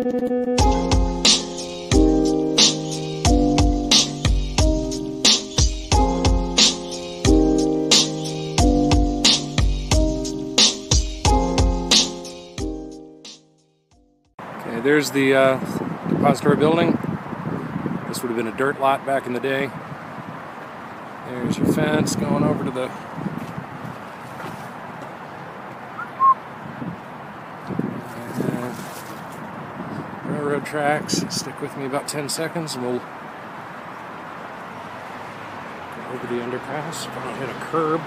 Okay, there's the depository building. This would have been a dirt lot back in the day. There's your fence going over to the railroad tracks. Stick with me about 10 seconds and we'll go over the underpass. If I don't hit a curb.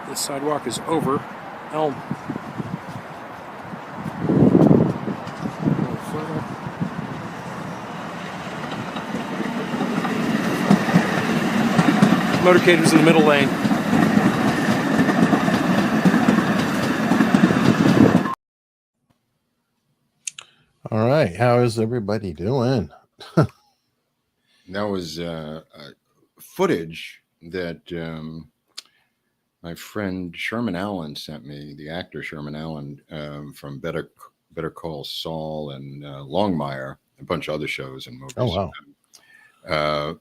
This sidewalk is over Elm. Motorcade in the middle lane. All right, how is everybody doing? That was footage that my friend Sherman Allen sent me, the actor Sherman Allen from Better Call Saul and Longmire, a bunch of other shows and movies. Oh, wow.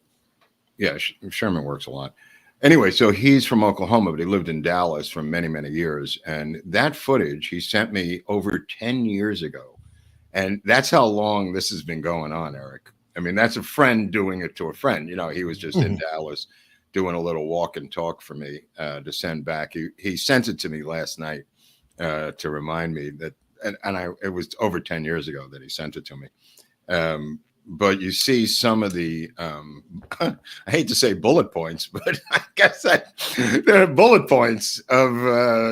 Yeah, Sherman works a lot. Anyway, so he's from Oklahoma, but he lived in Dallas for many, many years. And that footage he sent me over 10 years ago. And that's how long this has been going on, Eric. I mean, that's a friend doing it to a friend. You know, he was just in Dallas doing a little walk and talk for me to send back. He sent it to me last night to remind me that, it was over 10 years ago that he sent it to me. But you see some of the, I hate to say bullet points, but I guess there are bullet points of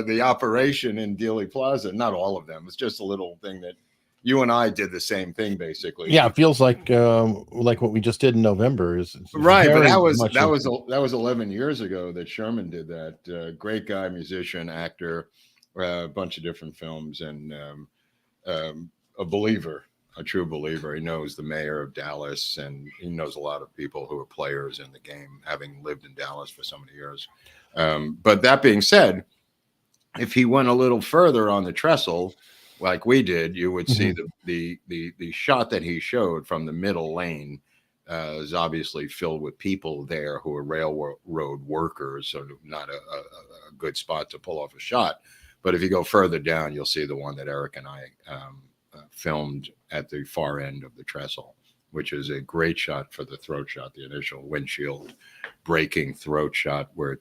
the operation in Dealey Plaza. Not all of them. It's just a little thing that you and I did the same thing, basically. yeah, it feels like what we just did in November is right. But that was 11 years ago that Sherman did that. Great guy, musician, actor, a bunch of different films, and a believer. A true believer. He knows the mayor of Dallas, and he knows a lot of people who are players in the game, having lived in Dallas for so many years. But that being said, if he went a little further on the trestle, like we did, you would see the shot that he showed from the middle lane is obviously filled with people there who are railroad workers, so not a good spot to pull off a shot. But if you go further down, you'll see the one that Eric and I filmed at the far end of the trestle, which is a great shot for the throat shot, the initial windshield breaking throat shot, where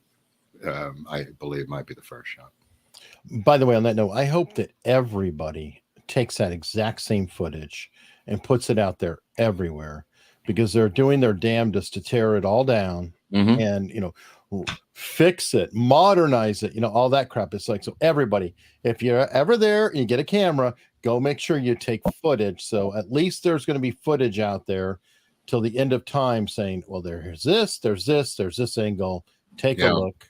I believe might be the first shot. By the way, on that note, I hope that everybody takes that exact same footage and puts it out there everywhere, because they're doing their damnedest to tear it all down and, fix it, modernize it, all that crap. It's like, so everybody, if you're ever there and you get a camera, go make sure you take footage. So at least there's going to be footage out there till the end of time saying, well, there's this angle. Take a look.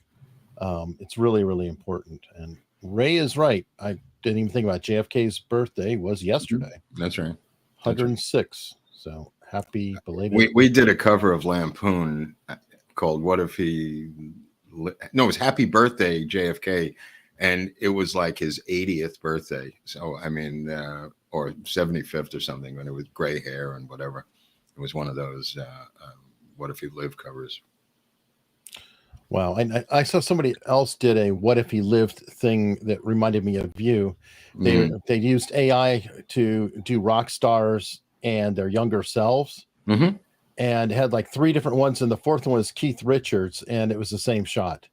It's really, really important. And Ray is right. I didn't even think about JFK's birthday was yesterday. That's right. 106. So happy belated. We did a cover of Lampoon called "What If He?" No, it was "Happy Birthday JFK," and it was like his 80th birthday. So I mean, or 75th or something, when it was gray hair and whatever. It was one of those "What If He Lived" covers. Wow. And I saw somebody else did a "What If He Lived" thing that reminded me of you. They used AI to do rock stars and their younger selves, and had like 3 different ones, and the fourth one was Keith Richards, and it was the same shot.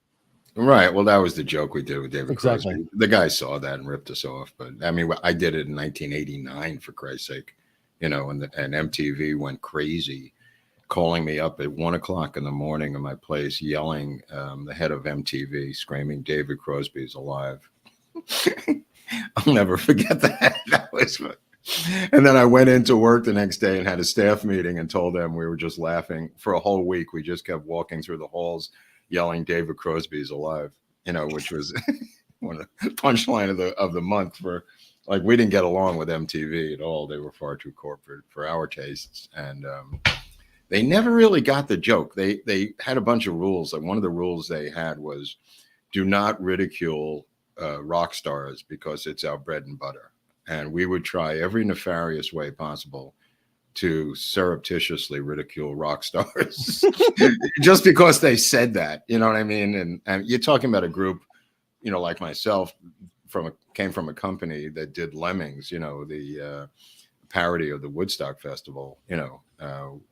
Right. Well, that was the joke we did with David Exactly. Crosby. The guy saw that and ripped us off. But I mean, I did it in 1989, for Christ's sake, and MTV went crazy, calling me up at 1 o'clock in the morning in my place, yelling, the head of MTV, screaming, "David Crosby is alive." I'll never forget that. That was fun. And then I went into work the next day and had a staff meeting and told them we were just laughing for a whole week. We just kept walking through the halls yelling, "David Crosby is alive," which was one of the punchline of the month. For like, we didn't get along with MTV at all. They were far too corporate for our tastes. And they never really got the joke. They had a bunch of rules. Like, one of the rules they had was, do not ridicule rock stars because it's our bread and butter. And we would try every nefarious way possible to surreptitiously ridicule rock stars just because they said that, you know what I mean? And you're talking about a group, like myself, came from a company that did Lemmings, the parody of the Woodstock Festival,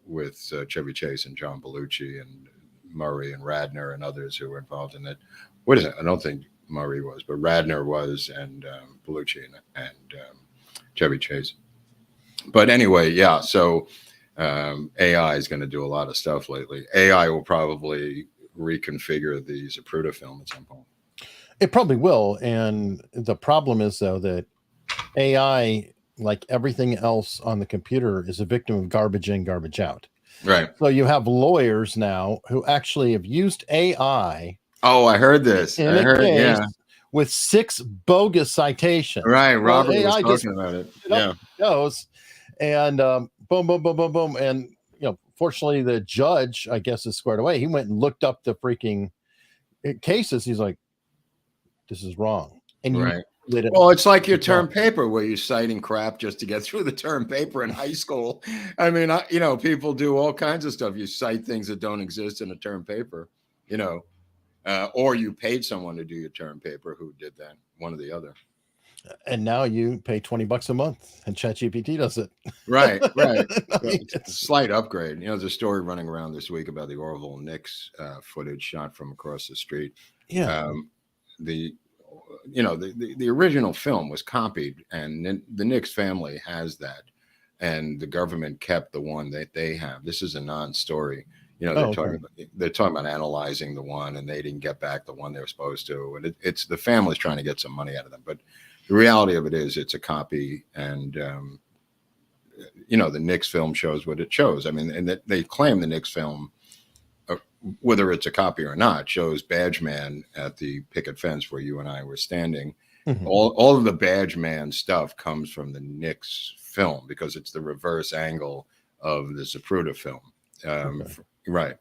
with Chevy Chase and John Belushi and Murray and Radner and others who were involved in it. What is it? I don't think Murray was, but Radner was, and Belushi and Chevy Chase. But anyway, yeah. So AI is going to do a lot of stuff lately. AI will probably reconfigure the Zapruder film at some point. It probably will. And the problem is, though, that AI, like everything else on the computer, is a victim of garbage in, garbage out. Right. So you have lawyers now who actually have used AI. Oh, I heard this. I heard, yeah. With 6 bogus citations. Right. Robert was talking about it. Yeah. Goes, and boom, boom, boom, boom, boom. And, fortunately, the judge, I guess, is squared away. He went and looked up the freaking cases. He's like, this is wrong. And right. Well, it's like your term paper where you're citing crap just to get through the term paper in high school. I mean, people do all kinds of stuff. You cite things that don't exist in a term paper, or you paid someone to do your term paper who did that, one or the other. And now you pay $20 a month and ChatGPT does it. Right. It's a slight upgrade. There's a story running around this week about the Orville Nix footage shot from across the street. Yeah. The original film was copied, and the Nix family has that, and the government kept the one that they have. This is a non-story. They're talking about analyzing the one, and they didn't get back the one they were supposed to, and it's the family's trying to get some money out of them. But the reality of it is, it's a copy, and the Nix film shows what it shows. I mean, and they claim the Nix film, whether it's a copy or not, shows Badge Man at the picket fence where you and I were standing. Mm-hmm. All of the Badge Man stuff comes from the Nix film because it's the reverse angle of the Zapruder film. Right.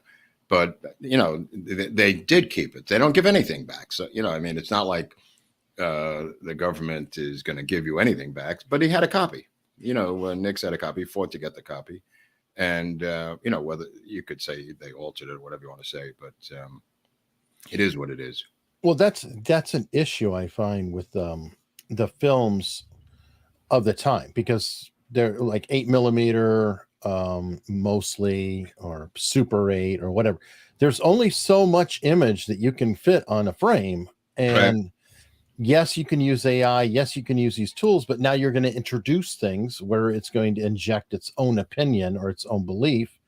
But, they did keep it. They don't give anything back. So, it's not like the government is going to give you anything back, but he had a copy. Nix had a copy, fought to get the copy. And, whether you could say they altered it or whatever you want to say, but it is what it is. Well, that's an issue I find with the films of the time, because they're like 8mm, mostly, or Super 8 or whatever. There's only so much image that you can fit on a frame. And right. Yes, you can use AI. Yes, you can use these tools, but now you're going to introduce things where it's going to inject its own opinion or its own belief.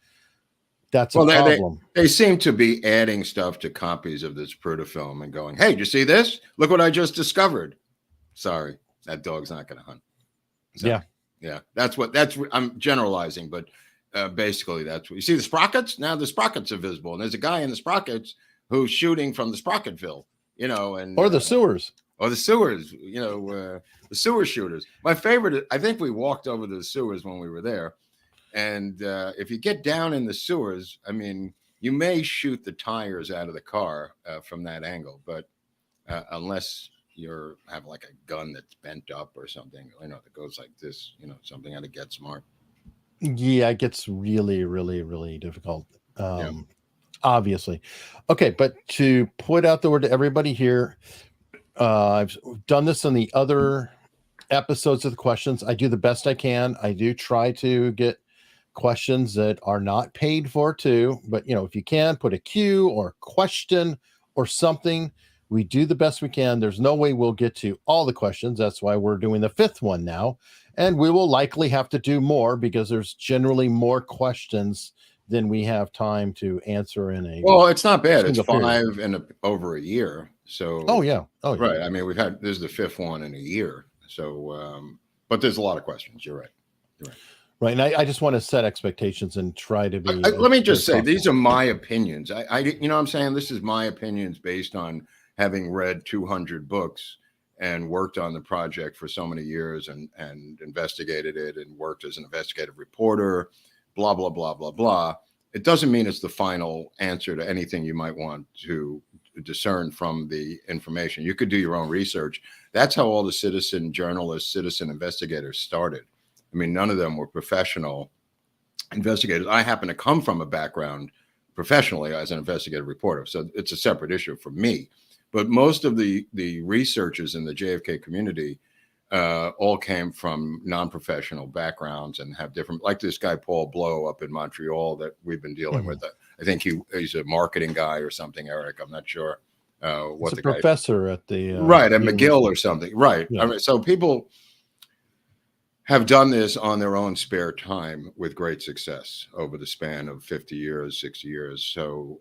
That's a problem. They seem to be adding stuff to copies of this Zapruder film and going, hey, did you see this? Look what I just discovered. Sorry, that dog's not going to hunt. So, yeah. I'm generalizing, but basically that's what you see. The sprockets, now the sprockets are visible, and there's a guy in the sprockets who's shooting from the Sprocketville, and or the sewers. Or the sewers, the sewer shooters. My favorite, I think we walked over to the sewers when we were there. And if you get down in the sewers, I mean, you may shoot the tires out of the car from that angle. But unless you have like a gun that's bent up or something, that goes like this, something out of Get Smart. Yeah, it gets really, really, really difficult. Obviously. Okay, but to put out the word to everybody here, I've done this in the other episodes of the questions. I do the best I can. I do try to get questions that are not paid for too, but if you can put a Q or question or something, we do the best we can. There's no way we'll get to all the questions. That's why we're doing the 5th one now, and we will likely have to do more because there's generally more questions than we have time to answer in a. Well, it's not bad. It's 5 in over a year. So. Oh yeah. Right. I mean, this is the 5th one in a year. So, but there's a lot of questions. You're right. Right. And I just want to set expectations and try to be. Let me just say, these are my opinions. I'm saying this is my opinions based on having read 200 books and worked on the project for so many years and investigated it and worked as an investigative reporter, blah, blah, blah, blah, blah. It doesn't mean it's the final answer to anything you might want to discern from the information. You could do your own research. That's how all the citizen journalists, citizen investigators started. I mean, none of them were professional investigators. I happen to come from a background professionally as an investigative reporter, so it's a separate issue for me. But most of the researchers in the JFK community all came from non-professional backgrounds and have different, like this guy Paul Blow up in Montreal that we've been dealing with. I think he's a marketing guy or something, Eric. I'm not sure what the professor at the right at McGill or something. Right. Yeah. I mean, so people have done this on their own spare time with great success over the span of 50 years, 60 years. So,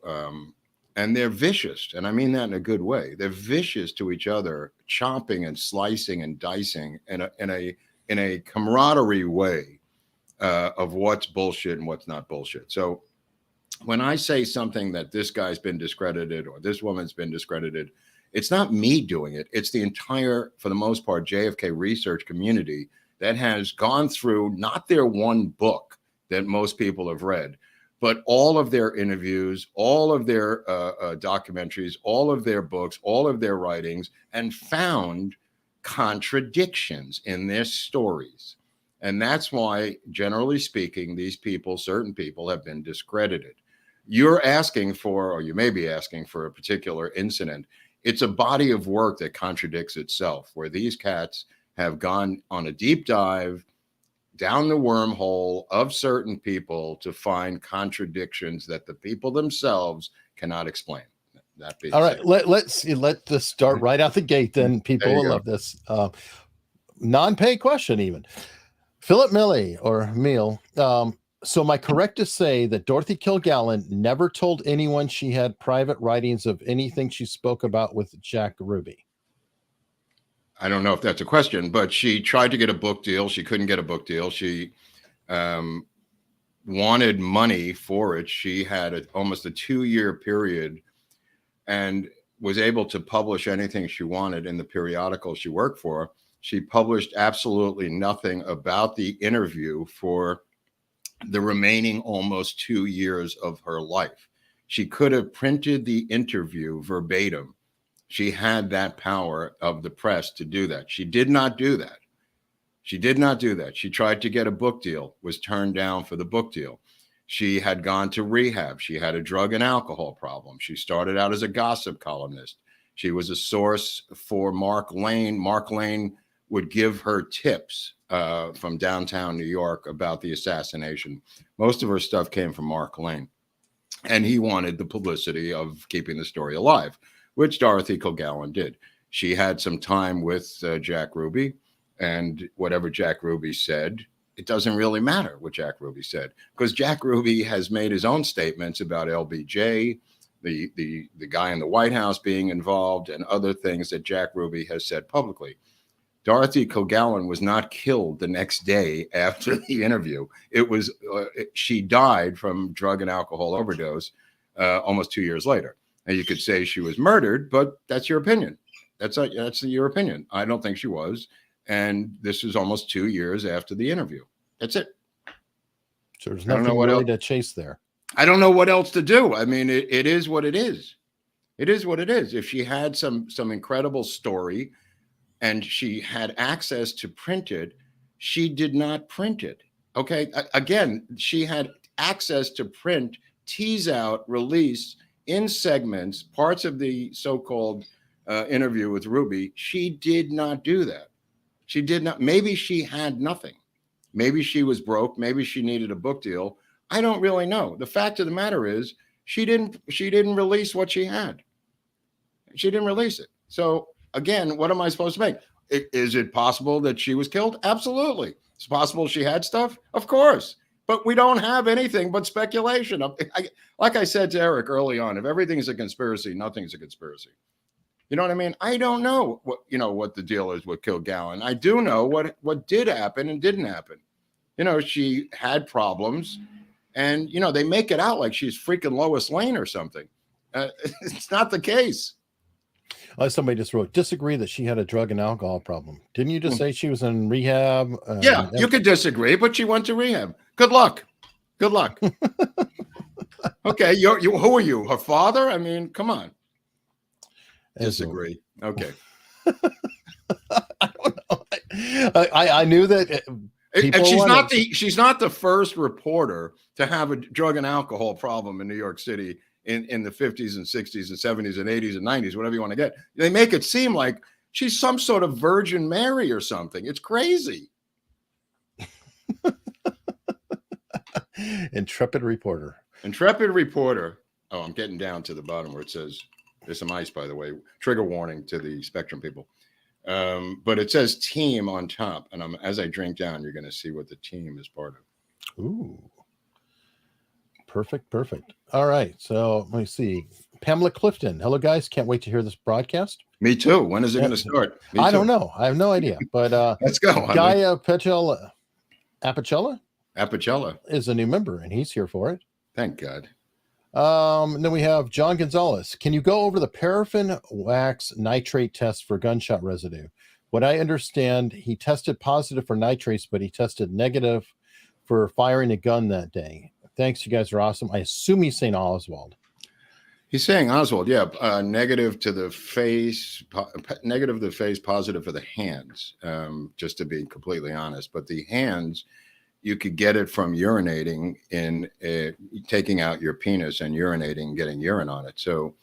and they're vicious, and I mean that in a good way. They're vicious to each other, chopping and slicing and dicing in a camaraderie way of what's bullshit and what's not bullshit. So when I say something that this guy's been discredited or this woman's been discredited, it's not me doing it. It's the entire, for the most part, JFK research community that has gone through not their one book that most people have read, but all of their interviews, all of their documentaries, all of their books, all of their writings, and found contradictions in their stories. And that's why, generally speaking, these people, certain people, have been discredited. You're asking for, or you may be asking for, a particular incident. It's a body of work that contradicts itself, where these cats have gone on a deep dive down the wormhole of certain people to find contradictions that the people themselves cannot explain. That being all right, said. let this start right out the gate. Then people will love this. Non-pay question, even Philip Milley or Meal. So am I correct to say that Dorothy Kilgallon never told anyone she had private writings of anything she spoke about with Jack Ruby? I don't know if that's a question, but she tried to get a book deal. She couldn't get a book deal. She wanted money for it. She had almost a 2-year period and was able to publish anything she wanted in the periodical she worked for. She published absolutely nothing about the interview for the remaining almost 2 years of her life. She could have printed the interview verbatim. She had that power of the press to do that. She did not do that. She did not do that. She tried to get a book deal, was turned down for the book deal. She had gone to rehab. She had a drug and alcohol problem. She started out as a gossip columnist. She was a source for Mark Lane. Mark Lane would give her tips from downtown New York about the assassination. Most of her stuff came from Mark Lane. And he wanted the publicity of keeping the story alive, which Dorothy Kilgallon did. She had some time with Jack Ruby, and whatever Jack Ruby said, it doesn't really matter what Jack Ruby said, because Jack Ruby has made his own statements about LBJ, the guy in the White House being involved, and other things that Jack Ruby has said publicly. Dorothy Kilgallon was not killed the next day after the interview. It was she died from drug and alcohol overdose almost 2 years later. And you could say she was murdered, but that's your opinion. That's your opinion. I don't think she was. And this is almost 2 years after the interview. That's it. So there's nothing really to chase there. I don't know what else to do. I mean, it is what it is. It is what it is. If she had some incredible story and she had access to print it, she did not print it. Okay. Again, she had access to print, tease out, release in segments, parts of the so-called interview with Ruby. She did not do that. She did not. Maybe she had nothing. Maybe she was broke. Maybe she needed a book deal. I don't really know. The fact of the matter is she didn't release what she had. She didn't release it. So again, what am I supposed to make? Is it possible that she was killed? Absolutely. It's possible she had stuff? Of course. But we don't have anything but speculation. Like I said to Eric early on, if everything is a conspiracy, nothing's a conspiracy. You know what I mean? I don't know what the deal is with Kilgallon. I do know what did happen and didn't happen. She had problems, and they make it out like she's freaking Lois Lane or something. It's not the case. Somebody just wrote, disagree that she had a drug and alcohol problem. Didn't you just say she was in rehab? Yeah, you could disagree, but she went to rehab. Good luck. Good luck. Okay, who are you? Her father? I mean, come on. Disagree. Okay. I don't know. I knew that and she's not the first reporter to have a drug and alcohol problem in New York City in the 50s and 60s and 70s and 80s and 90s, whatever you want to get. They make it seem like she's some sort of Virgin Mary or something. It's crazy. Intrepid reporter. Oh, I'm getting down to the bottom where it says, there's some ice, by the way. Trigger warning to the Spectrum people. But it says team on top. And as I drink down, you're going to see what the team is part of. Ooh. Perfect. All right. So let me see. Pamela Clifton. Hello, guys. Can't wait to hear this broadcast. Me too. When is it going to start? I don't know. I have no idea. But let's go. Guy Apicella is a new member, and he's here for it. Thank God. And then we have John Gonzalez. Can you go over the paraffin wax nitrate test for gunshot residue? What I understand, he tested positive for nitrates, but he tested negative for firing a gun that day. Thanks, you guys are awesome. I assume he's saying Oswald. He's saying Oswald, yeah. Negative to the face, negative to the face, positive for the hands, just to be completely honest. But the hands, you could get it from urinating taking out your penis and urinating, getting urine on it. So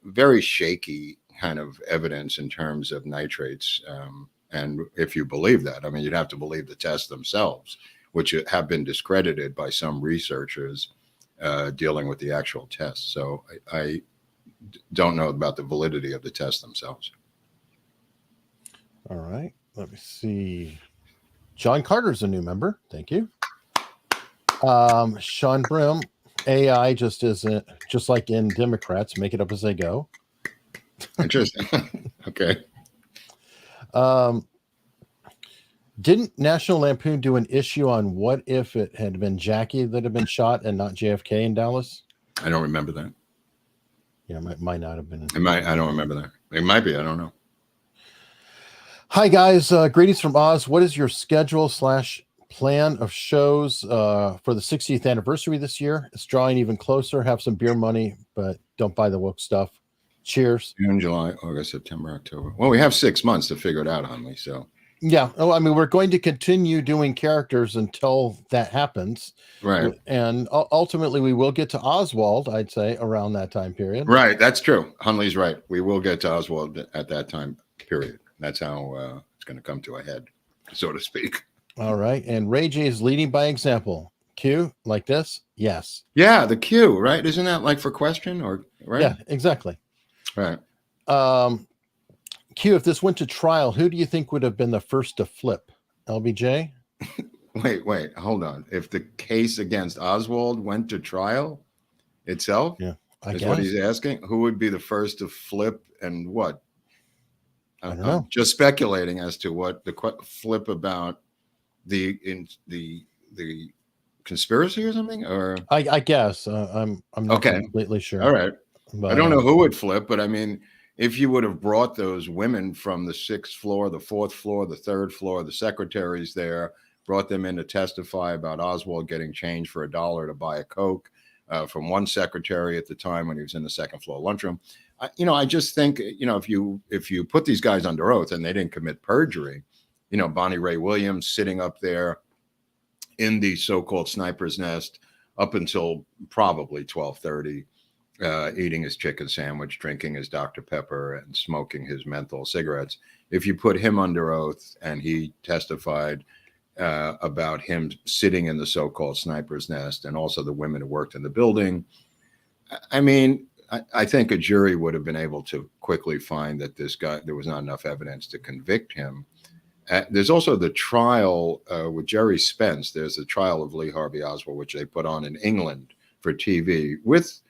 very shaky kind of evidence in terms of nitrates. And if you believe that, I mean, you'd have to believe the tests themselves, which have been discredited by some researchers dealing with the actual tests. So I don't know about the validity of the tests themselves. All right. Let me see. John Carter's a new member. Thank you. Sean Prim, AI just isn't, just like in Democrats, make it up as they go. Interesting. Okay. Didn't National Lampoon do an issue on what if it had been Jackie that had been shot and not JFK in Dallas? I don't remember that. Yeah, it might not have been. I don't remember that. It might be. I don't know. Hi, guys. Greetings from Oz. What is your schedule / plan of shows for the 60th anniversary this year? It's drawing even closer. Have some beer money, but don't buy the woke stuff. Cheers. June, July, August, September, October. Well, we have 6 months to figure it out, Hunley. So yeah. Oh, I mean, we're going to continue doing characters until that happens. Right. And ultimately, we will get to Oswald, I'd say, around that time period. Right. That's true. Hunley's right. We will get to Oswald at that time period. That's how it's going to come to a head, so to speak. All right. And Ray J is leading by example. Q, like this? Yes. Yeah, the Q, right? Isn't that like for question or right? Yeah, exactly. Right. Q, if this went to trial, who do you think would have been the first to flip? LBJ? Wait, hold on. If the case against Oswald went to trial itself, yeah, I is guess. what he's asking. Who would be the first to flip and what? I don't know. Just speculating as to what the flip about the conspiracy or something, or I guess I'm not okay. completely sure. All right, but, I don't know who would flip, but I mean, if you would have brought those women from the 6th floor, the 4th floor, the 3rd floor, the secretaries there, brought them in to testify about Oswald getting change for $1 to buy a Coke from one secretary at the time when he was in the 2nd floor lunchroom. I just think, if you put these guys under oath and they didn't commit perjury, Bonnie Ray Williams sitting up there in the so-called sniper's nest up until probably 12:30, eating his chicken sandwich, drinking his Dr. Pepper, and smoking his menthol cigarettes. If you put him under oath and he testified about him sitting in the so-called sniper's nest and also the women who worked in the building, I mean, I think a jury would have been able to quickly find that this guy, there was not enough evidence to convict him. There's also the trial with Jerry Spence. There's the trial of Lee Harvey Oswald, which they put on in England for TV with,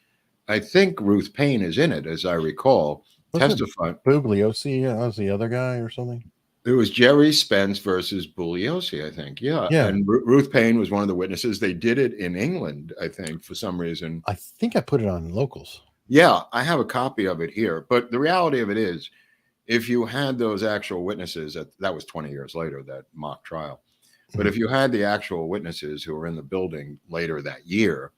I think Ruth Payne is in it, as I recall, testifying. Bugliosi as the other guy or something? It was Jerry Spence versus Bugliosi, I think. Yeah. And Ruth Payne was one of the witnesses. They did it in England, I think, for some reason. I think I put it on Locals. Yeah, I have a copy of it here. But the reality of it is, if you had those actual witnesses, that was 20 years later, that mock trial. But if you had the actual witnesses who were in the building later that year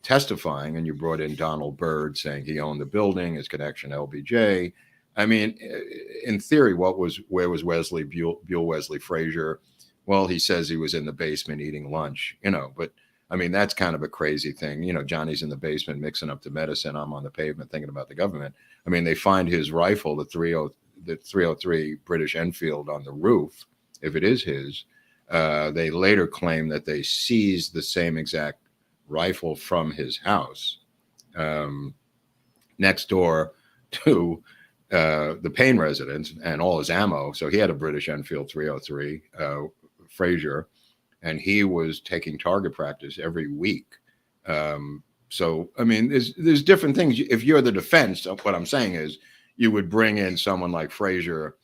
testifying, and you brought in Donald Byrd saying he owned the building, his connection to LBJ, I mean, in theory, where was Wesley Buell Wesley Frazier? Well, he says he was in the basement eating lunch, but I mean, that's kind of a crazy thing. Johnny's in the basement mixing up the medicine. I'm on the pavement thinking about the government. I mean, they find his rifle, the 303 British Enfield, on the roof. If it is his, they later claim that they seized the same exact rifle from his house next door to the Payne residence, and all his ammo. So he had a British Enfield 303 Frazier, and he was taking target practice every week. So I mean, there's different things. If you're the defense, what I'm saying is, you would bring in someone like Frazier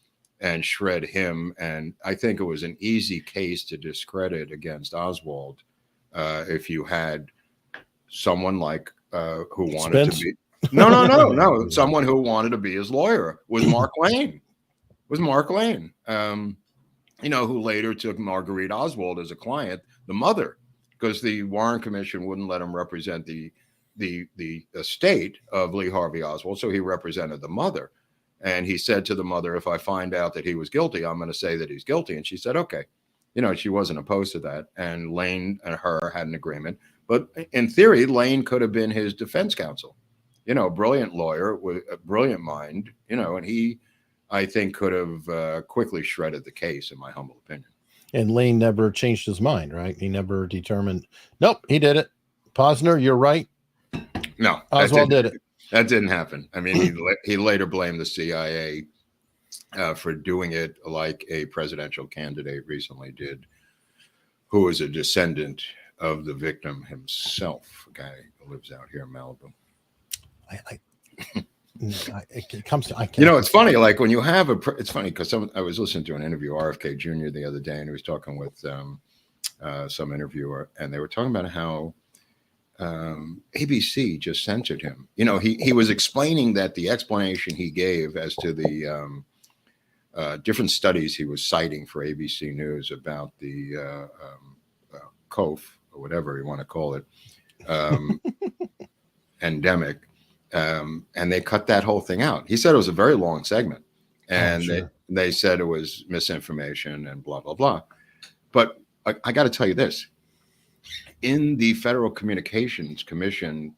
and shred him. And I think it was an easy case to discredit against Oswald if you had someone like who wanted Spence? to be. No. Someone who wanted to be his lawyer was Mark Lane. Who later took Marguerite Oswald as a client, the mother, because the Warren Commission wouldn't let him represent the estate of Lee Harvey Oswald. So he represented the mother. And he said to the mother, if I find out that he was guilty, I'm going to say that he's guilty. And she said, okay. She wasn't opposed to that. And Lane and her had an agreement. But in theory, Lane could have been his defense counsel. Brilliant lawyer with a brilliant mind, and he, I think, could have quickly shredded the case, in my humble opinion. And Lane never changed his mind, right? He never determined, nope, he did it. Posner, you're right. No, Oswald did it. That didn't happen. I mean, he later blamed the CIA for doing it like a presidential candidate recently did, who was a descendant of the victim himself, a guy who lives out here in Malibu. It comes to, I can't. It's funny, like when you have it's funny because I was listening to an interview, RFK Jr. the other day, and he was talking with some interviewer, and they were talking about how ABC just censored him. He was explaining that the explanation he gave as to the different studies he was citing for ABC News about the COF, or whatever you want to call it, endemic, and they cut that whole thing out. He said it was a very long segment, and they said it was misinformation and blah, blah, blah. But I got to tell you this. In the Federal Communications Commission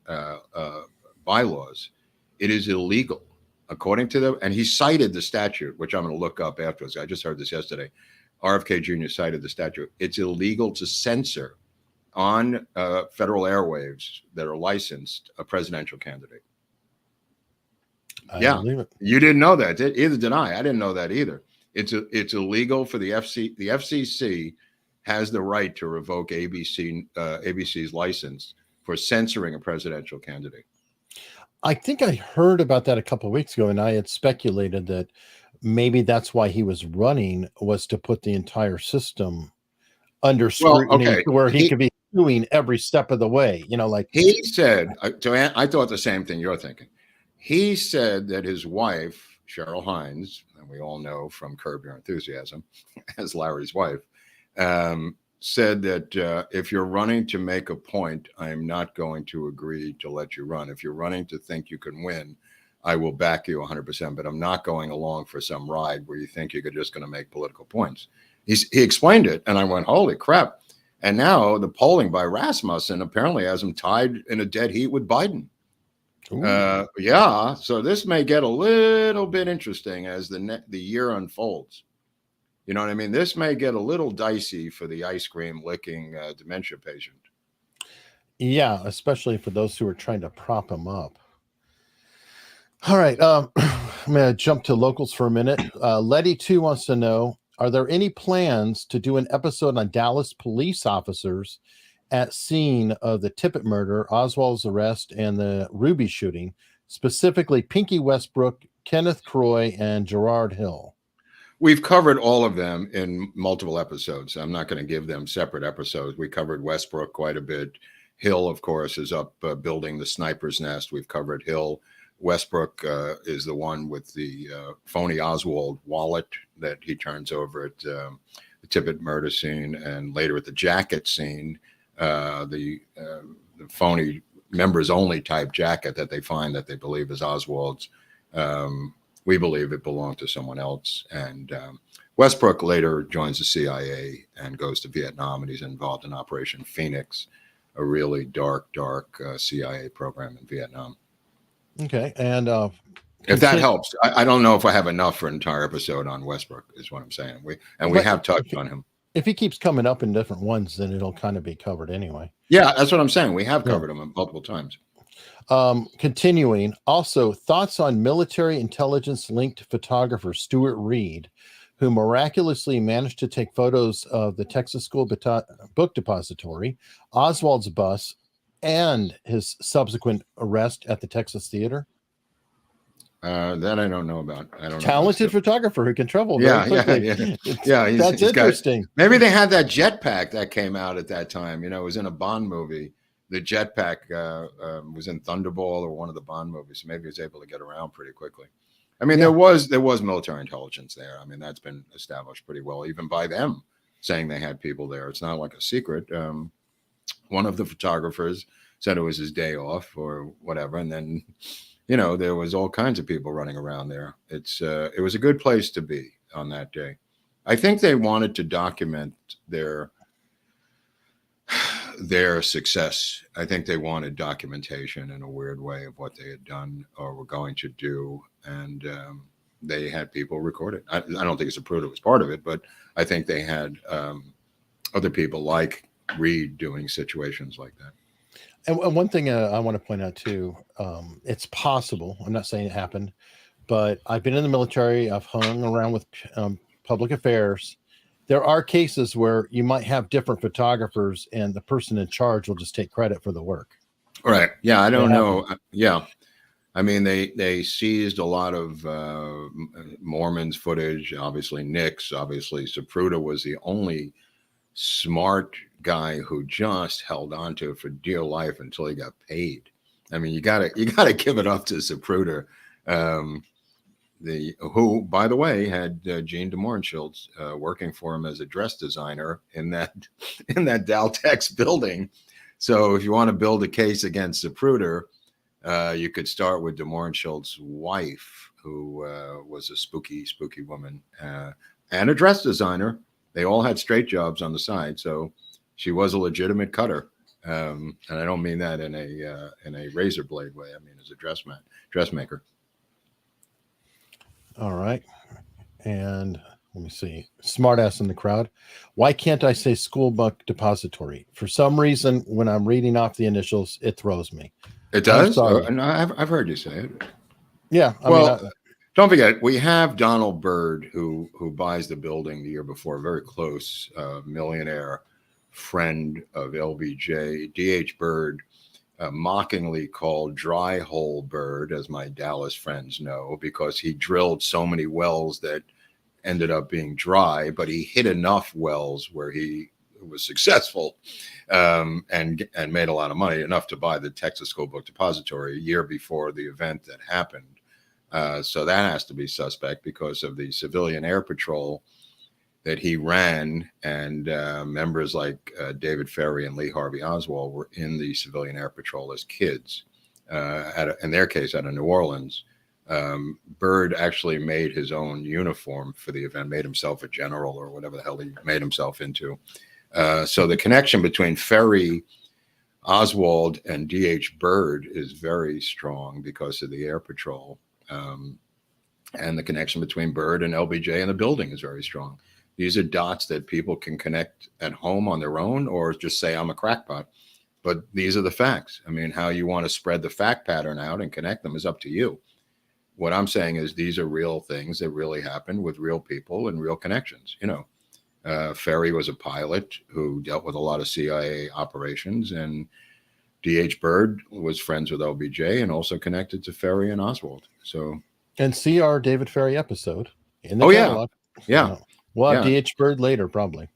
bylaws, it is illegal, according to them. And he cited the statute, which I'm going to look up afterwards. I just heard this yesterday. RFK Jr. cited the statute. It's illegal to censor on federal airwaves that are licensed a presidential candidate. I believe it. You didn't know that. Either did I. I didn't know that either. It's illegal for the FCC. The FCC has the right to revoke ABC's license for censoring a presidential candidate. I think I heard about that a couple of weeks ago, and I had speculated that maybe that's why he was running, was to put the entire system under scrutiny, where he could be doing every step of the way. Like he said. I thought the same thing you're thinking. He said that his wife, Cheryl Hines, and we all know from Curb Your Enthusiasm, as Larry's wife, said that if you're running to make a point, I'm not going to agree to let you run. If you're running to think you can win, I will back you 100%, but I'm not going along for some ride where you think you're just going to make political points. He explained it, and I went, holy crap. And now the polling by Rasmussen apparently has him tied in a dead heat with Biden. So this may get a little bit interesting as the year unfolds. You know what I mean? This may get a little dicey for the ice cream licking dementia patient. Yeah, especially for those who are trying to prop him up. All right. I'm going to jump to locals for a minute. Letty 2 wants to know, are there any plans to do an episode on Dallas police officers at scene of the Tippit murder, Oswald's arrest, and the Ruby shooting, specifically Pinky Westbrook, Kenneth Croy, and Gerard Hill? We've covered all of them in multiple episodes. I'm not going to give them separate episodes. We covered Westbrook quite a bit. Hill, of course, is up building the sniper's nest. We've covered Hill. Westbrook is the one with the phony Oswald wallet that he turns over at the Tippit murder scene, and later at the jacket scene, the phony members only type jacket that they find that they believe is Oswald's we believe it belonged to someone else. And Westbrook later joins the CIA and goes to Vietnam, and he's involved in Operation Phoenix, a really dark CIA program in Vietnam. Okay, and if that helps, I don't know if I have enough for an entire episode on Westbrook, is what I'm saying. We have touched on him. If he keeps coming up in different ones, then it'll kind of be covered anyway. Yeah, that's what I'm saying. We have covered him multiple times. Continuing, also thoughts on military intelligence linked photographer Stuart Reed, who miraculously managed to take photos of the Texas School Book Depository, Oswald's bus, and his subsequent arrest at the Texas Theater. That I don't know about. I don't know. Talented photographer who can travel very quickly. That's interesting. Maybe they had that jetpack that came out at that time. You know, it was in a Bond movie. The jetpack was in Thunderball or one of the Bond movies. So maybe he was able to get around pretty quickly. I mean, there was military intelligence there. I mean, that's been established pretty well, even by them saying they had people there. It's not like a secret. One of the photographers said it was his day off or whatever, and then, you know, there was all kinds of people running around there. It was a good place to be on that day. I think they wanted to document their success. I think they wanted documentation in a weird way of what they had done or were going to do, and they had people record it. I don't think Zapruder was part of it, but I think they had other people like Reed doing situations like that. And one thing I want to point out too, it's possible, I'm not saying it happened, but I've been in the military, I've hung around with public affairs. There are cases where you might have different photographers and the person in charge will just take credit for the work. Right. Yeah, I don't know. Yeah. I mean, they seized a lot of Mormons footage, obviously Nix, obviously Zapruder was the only smart guy who just held on to it for dear life until he got paid. I mean, you gotta give it up to Zapruder, who, by the way, had Gene DeMornschild's working for him as a dress designer in that Daltex building. So if you want to build a case against Zapruder, you could start with DeMornschild's wife, who was a spooky woman and a dress designer. They all had straight jobs on the side, so she was a legitimate cutter. And I don't mean that in a razor blade way. I mean as a dressmaker. All right. And let me see. Smartass in the crowd. Why can't I say School Book Depository? For some reason, when I'm reading off the initials, it throws me. It does? No, I've heard you say it. Yeah. Don't forget, we have Donald Byrd, who buys the building the year before, a very close millionaire friend of LBJ. D.H. Byrd, mockingly called Dry Hole Byrd, as my Dallas friends know, because he drilled so many wells that ended up being dry, but he hit enough wells where he was successful and made a lot of money, enough to buy the Texas School Book Depository a year before the event that happened. So that has to be suspect because of the civilian air patrol that he ran, and members like David Ferry and Lee Harvey Oswald were in the civilian air patrol as kids, in their case, out of New Orleans. Byrd actually made his own uniform for the event, made himself a general or whatever the hell he made himself into. So the connection between Ferry, Oswald, and D.H. Byrd is very strong because of the air patrol. And the connection between Byrd and LBJ and the building is very strong. These are dots that people can connect at home on their own or just say, I'm a crackpot. But these are the facts. I mean, how you want to spread the fact pattern out and connect them is up to you. What I'm saying is these are real things that really happened with real people and real connections. You know, Ferry was a pilot who dealt with a lot of CIA operations, and D.H. Byrd was friends with LBJ and also connected to Ferry and Oswald. So, and see our David Ferry episode in the catalog. Yeah. We'll have D.H. Byrd later, probably.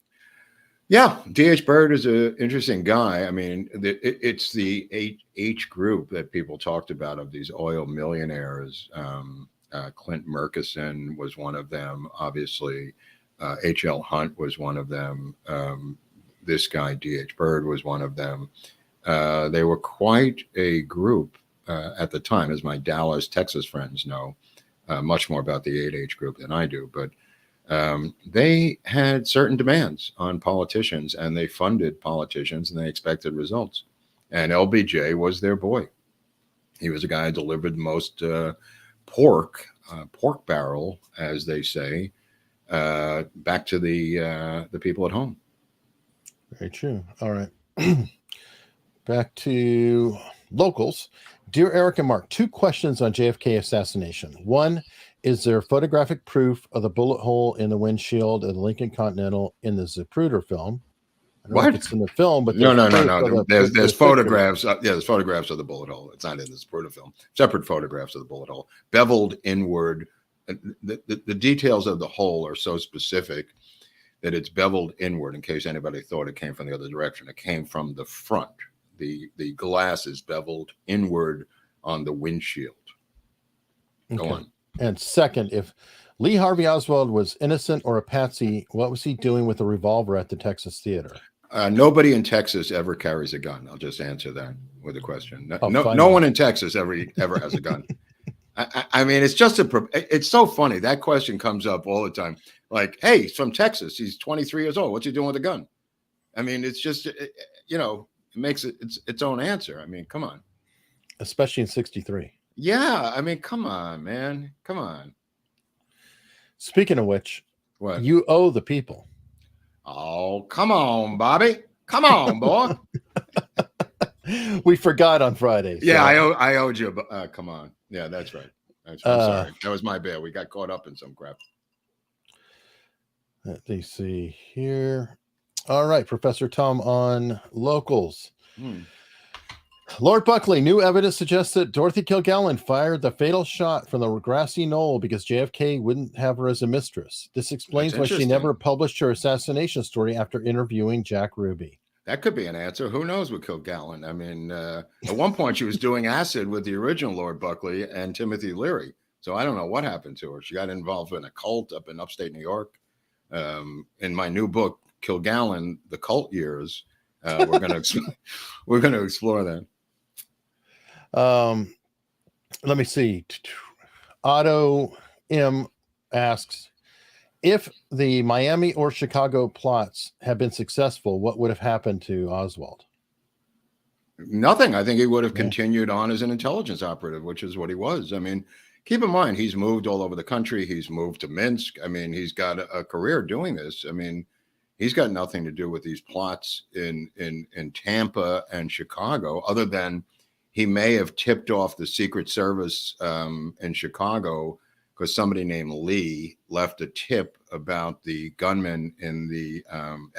Yeah, D.H. Byrd is an interesting guy. I mean, it's the H group that people talked about of these oil millionaires. Clint Murchison was one of them. Obviously, H.L. Hunt was one of them. This guy, D.H. Byrd, was one of them. They were quite a group at the time, as my Dallas, Texas friends know. much more about the 8 age group than I do, but they had certain demands on politicians, and they funded politicians, and they expected results. And LBJ was their boy. He was a guy who delivered the most pork barrel, as they say, back to the people at home. Very true. All right. Back to locals. Dear Eric and Mark, 2 questions on JFK assassination. 1, is there photographic proof of the bullet hole in the windshield of the Lincoln Continental in the Zapruder film? I don't know if it's in the film, but no. There's photographs. There's photographs of the bullet hole. It's not in the Zapruder film. Separate photographs of the bullet hole, beveled inward. The details of the hole are so specific that it's beveled inward. In case anybody thought it came from the other direction, it came from the front. The glass is beveled inward on the windshield. Go on. And second, if Lee Harvey Oswald was innocent or a patsy, what was he doing with a revolver at the Texas Theater? Nobody in Texas ever carries a gun. I'll just answer that with a question. No one in Texas ever has a gun. I mean, it's just it's so funny. That question comes up all the time. Like, hey, he's from Texas. He's 23 years old. What's he doing with a gun? I mean, it's just, it makes it its own answer. I mean, come on. Especially in 63. Yeah. I mean, come on, man. Come on. Speaking of which, what? You owe the people. Oh, come on, Bobby. Come on, boy. We forgot on Friday. So. Yeah, I owed you. Come on. Yeah, that's right. I'm sorry. That was my bad. We got caught up in some crap. Let me see here. All right, Professor Tom on locals. Lord Buckley, new evidence suggests that Dorothy Kilgallon fired the fatal shot from the grassy knoll because JFK wouldn't have her as a mistress. This explains why she never published her assassination story after interviewing Jack Ruby. That could be an answer. Who knows with Kilgallon? I mean, at one point she was doing acid with the original Lord Buckley and Timothy Leary. So I don't know what happened to her. She got involved in a cult up in upstate New York. In my new book, Kilgallon, The Cult Years, we're going to explore that. Let me see. AutoM asks, if the Miami or Chicago plots have been successful, what would have happened to Oswald? Nothing. I think he would have continued on as an intelligence operative, which is what he was. I mean, keep in mind, he's moved all over the country. He's moved to Minsk. I mean, he's got a career doing this. I mean, he's got nothing to do with these plots in Tampa and Chicago, other than he may have tipped off the Secret Service in Chicago because somebody named Lee left a tip about the gunmen in the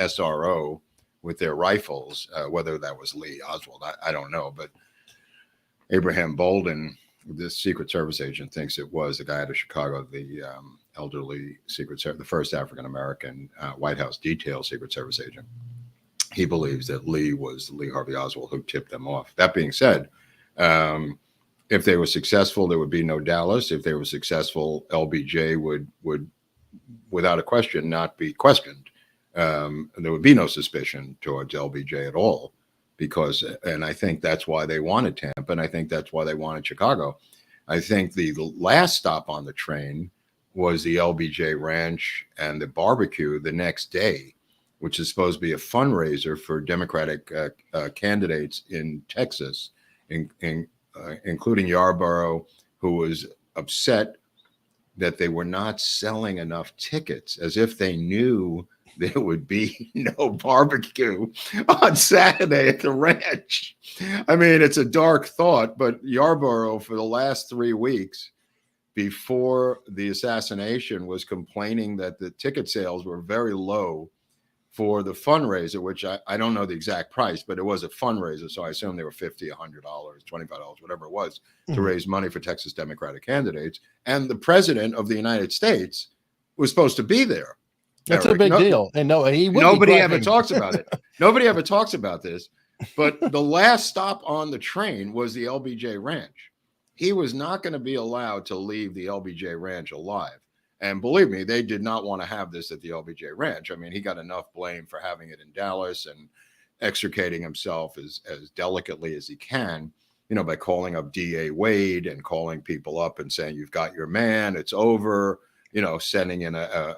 SRO with their rifles, whether that was Lee Oswald, I don't know. But Abraham Bolden, this Secret Service agent, thinks it was the guy out of Chicago, the elderly Secret Service, the first African-American White House detail Secret Service agent. He believes that Lee was Lee Harvey Oswald who tipped them off. That being said, if they were successful, there would be no Dallas. If they were successful, LBJ would without a question, not be questioned. There would be no suspicion towards LBJ at all, and I think that's why they wanted Tampa, and I think that's why they wanted Chicago. I think the last stop on the train was the LBJ Ranch and the barbecue the next day, which is supposed to be a fundraiser for Democratic candidates in Texas, including Yarborough, who was upset that they were not selling enough tickets, as if they knew there would be no barbecue on Saturday at the ranch. I mean, it's a dark thought, but Yarborough, for the last 3 weeks before the assassination, was complaining that the ticket sales were very low for the fundraiser, which I don't know the exact price, but it was a fundraiser. So I assume they were $50, $100, $25, whatever it was, to raise money for Texas Democratic candidates. And the president of the United States was supposed to be there. That's a big deal. And nobody ever talks about it. Nobody ever talks about this. But the last stop on the train was the LBJ Ranch. He was not going to be allowed to leave the LBJ Ranch alive. And believe me, they did not want to have this at the LBJ Ranch. I mean, he got enough blame for having it in Dallas and extricating himself as delicately as he can. by calling up DA Wade and calling people up and saying, you've got your man, it's over, sending in a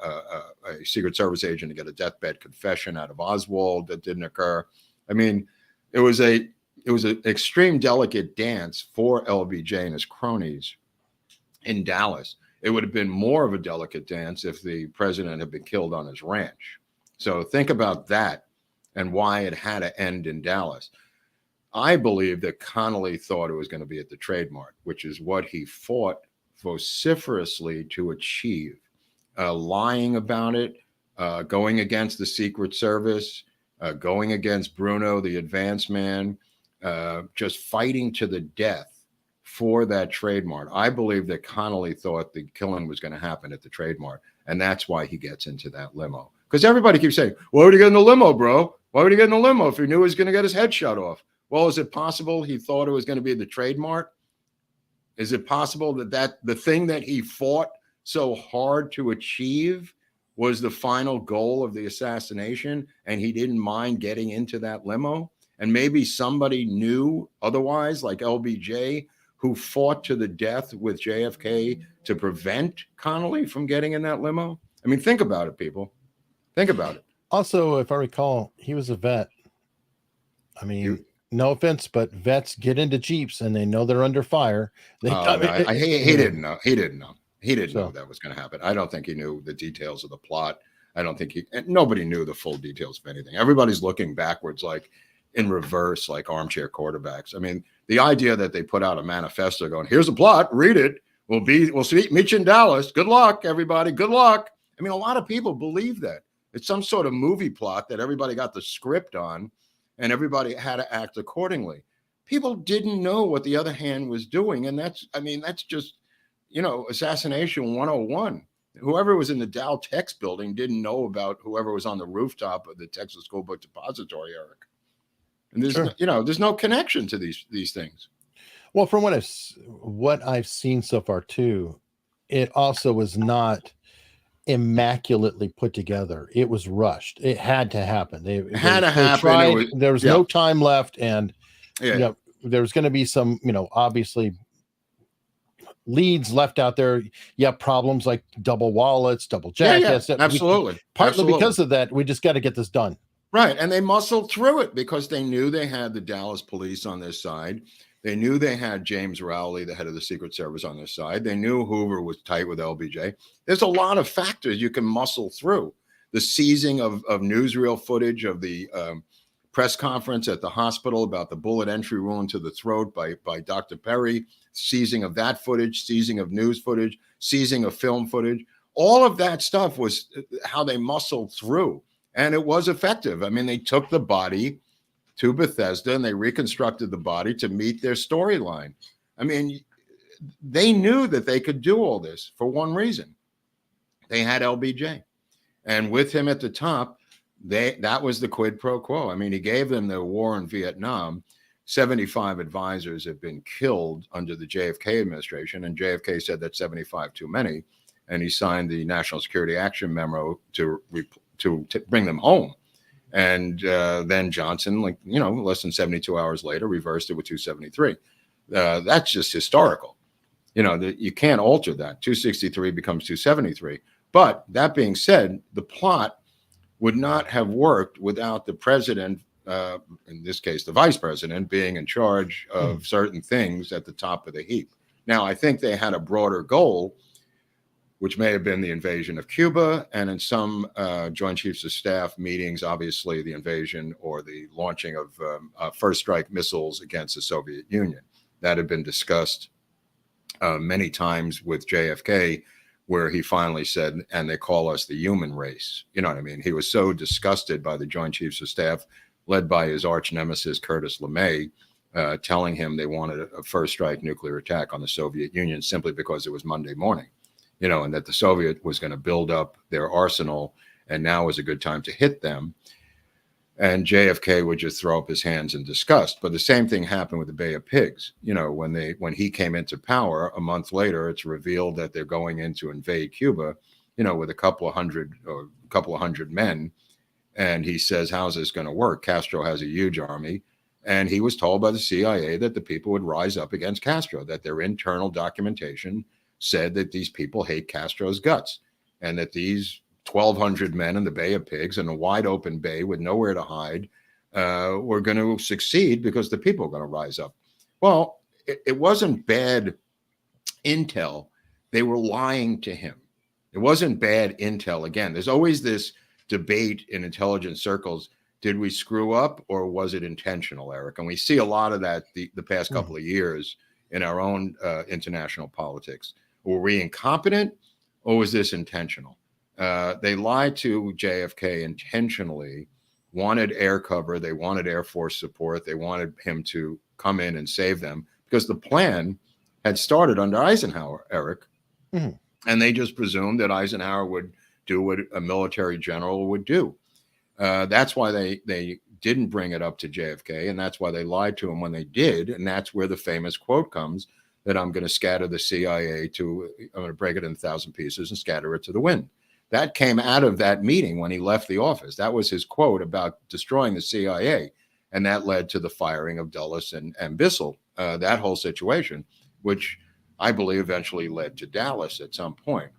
Secret Service agent to get a deathbed confession out of Oswald that didn't occur. I mean, it was an extreme delicate dance for LBJ and his cronies in Dallas. It would have been more of a delicate dance if the president had been killed on his ranch. So think about that and why it had to end in Dallas. I believe that Connolly thought it was going to be at the trademark, which is what he fought vociferously to achieve, lying about it, going against the Secret Service, going against Bruno, the advance man, just fighting to the death for that trademark. I believe that Connolly thought the killing was going to happen at the trademark, and that's why he gets into that limo. Because everybody keeps saying, why would he get in the limo, bro? Why would he get in the limo if he knew he was going to get his head shot off? Well, is it possible he thought it was going to be the trademark? Is it possible that the thing that he fought so hard to achieve was the final goal of the assassination, and he didn't mind getting into that limo? And maybe somebody knew otherwise, like LBJ, who fought to the death with JFK to prevent Connolly from getting in that limo? I mean, think about it, people. Think about it. Also, if I recall, he was a vet. I mean, no offense, but vets get into Jeeps and they know they're under fire. He didn't know. He didn't know. He didn't know that was going to happen. I don't think he knew the details of the plot. I don't think nobody knew the full details of anything. Everybody's looking backwards, like in reverse, like armchair quarterbacks. I mean, the idea that they put out a manifesto going, here's a plot, read it. We'll meet you in Dallas. Good luck, everybody. Good luck. I mean, a lot of people believe that. It's some sort of movie plot that everybody got the script on and everybody had to act accordingly. People didn't know what the other hand was doing. And that's just, assassination 101. Whoever was in the Dow Tex building didn't know about whoever was on the rooftop of the Texas School Book Depository, Eric. And there's no connection to these things. Well, from what I've seen so far too, it also was not immaculately put together. It was rushed. It had to happen. It had to happen. There was no time left, and there was going to be some, obviously leads left out there. Problems like double wallets, double jackets. Absolutely. Partly because of that, we just got to get this done. Right. And they muscled through it because they knew they had the Dallas police on their side. They knew they had James Rowley, the head of the Secret Service, on their side. They knew Hoover was tight with LBJ. There's a lot of factors you can muscle through. The seizing of newsreel footage of the press conference at the hospital about the bullet entry wound to the throat by Dr. Perry, seizing of that footage, seizing of news footage, seizing of film footage. All of that stuff was how they muscled through. And it was effective. I mean, they took the body to Bethesda and they reconstructed the body to meet their storyline. I mean, they knew that they could do all this for one reason. They had LBJ. And with him at the top, that was the quid pro quo. I mean, he gave them the war in Vietnam. 75 advisors have been killed under the JFK administration, and JFK said that's 75 too many. And he signed the National Security Action Memo to bring them home. And then Johnson, less than 72 hours later, reversed it with 273. That's just historical. You can't alter that. 263 becomes 273. But that being said, the plot would not have worked without the president, in this case, the vice president, being in charge of certain things at the top of the heap. Now, I think they had a broader goal, which may have been the invasion of Cuba, and in some Joint Chiefs of Staff meetings, obviously the invasion or the launching of first strike missiles against the Soviet Union. That had been discussed many times with JFK, where he finally said, and they call us the human race. You know what I mean? He was so disgusted by the Joint Chiefs of Staff, led by his arch nemesis, Curtis LeMay, telling him they wanted a first strike nuclear attack on the Soviet Union simply because it was Monday morning. And that the Soviet was going to build up their arsenal, and now was a good time to hit them. And JFK would just throw up his hands in disgust. But the same thing happened with the Bay of Pigs. When he came into power, a month later, it's revealed that they're going in to invade Cuba, with a couple of hundred men. And he says, how's this going to work? Castro has a huge army. And he was told by the CIA that the people would rise up against Castro, that their internal documentation said that these people hate Castro's guts, and that these 1,200 men in the Bay of Pigs, in a wide open bay with nowhere to hide, were going to succeed because the people are going to rise up. Well, it wasn't bad intel. They were lying to him. It wasn't bad intel. Again, there's always this debate in intelligence circles. Did we screw up, or was it intentional, Eric? And we see a lot of that the past couple of years in our own international politics. Were we incompetent, or was this intentional? They lied to JFK intentionally, wanted air cover. They wanted Air Force support. They wanted him to come in and save them because the plan had started under Eisenhower, Eric. Mm-hmm. And they just presumed that Eisenhower would do what a military general would do. That's why they didn't bring it up to JFK, and that's why they lied to him when they did. And that's where the famous quote comes that I'm going to scatter the CIA I'm going to break it in 1,000 pieces and scatter it to the wind. That came out of that meeting when he left the office. That was his quote about destroying the CIA. And that led to the firing of Dulles and Bissell, that whole situation, which I believe eventually led to Dallas at some point,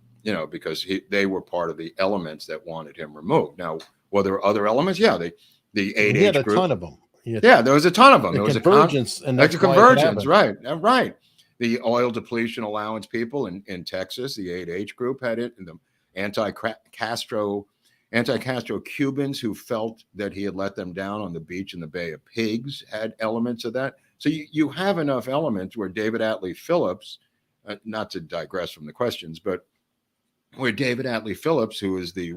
because they were part of the elements that wanted him removed. Now, were there other elements? Yeah, the 8H he had a group. Ton of them. Yeah, there was a ton of them. There was convergence, and that's a convergence, right? Right. The oil depletion allowance people in Texas, the 8H group had it, and the anti-Castro Cubans who felt that he had let them down on the beach in the Bay of Pigs had elements of that. So you have enough elements where David Atlee Phillips, not to digress from the questions, but where David Atlee Phillips, who is the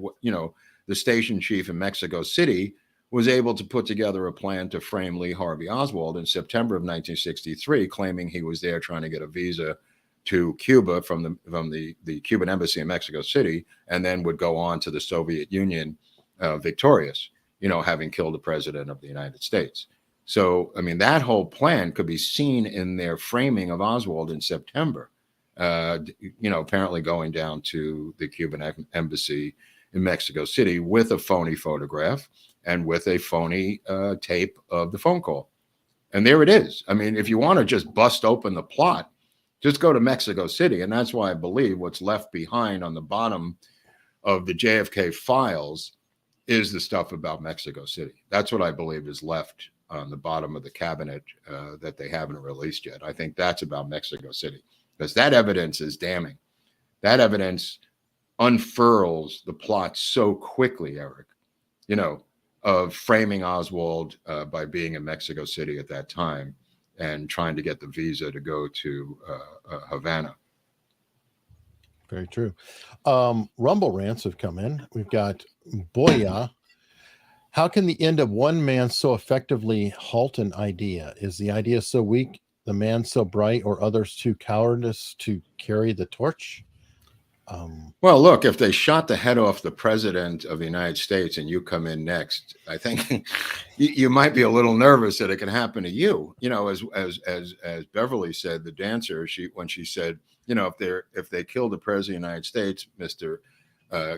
station chief in Mexico City, was able to put together a plan to frame Lee Harvey Oswald in September of 1963, claiming he was there trying to get a visa to Cuba from the Cuban embassy in Mexico City, and then would go on to the Soviet Union victorious, having killed the president of the United States. So, I mean, that whole plan could be seen in their framing of Oswald in September, apparently going down to the Cuban embassy in Mexico City with a phony photograph and with a phony tape of the phone call. And there it is. I mean, if you want to just bust open the plot, just go to Mexico City. And that's why I believe what's left behind on the bottom of the JFK files is the stuff about Mexico City. That's what I believe is left on the bottom of the cabinet that they haven't released yet. I think that's about Mexico City, because that evidence is damning. That evidence unfurls the plot so quickly, Eric, of framing Oswald by being in Mexico City at that time and trying to get the visa to go to Havana. Very true. Rumble rants have come in. We've got Boya. How can the end of one man so effectively halt an idea? Is the idea so weak, the man so bright, or others too cowardice to carry the torch? Well, look, if they shot the head off the president of the United States and you come in next, I think you might be a little nervous that it can happen to you. As Beverly said, the dancer, when she said, if they killed the president of the United States, Mr.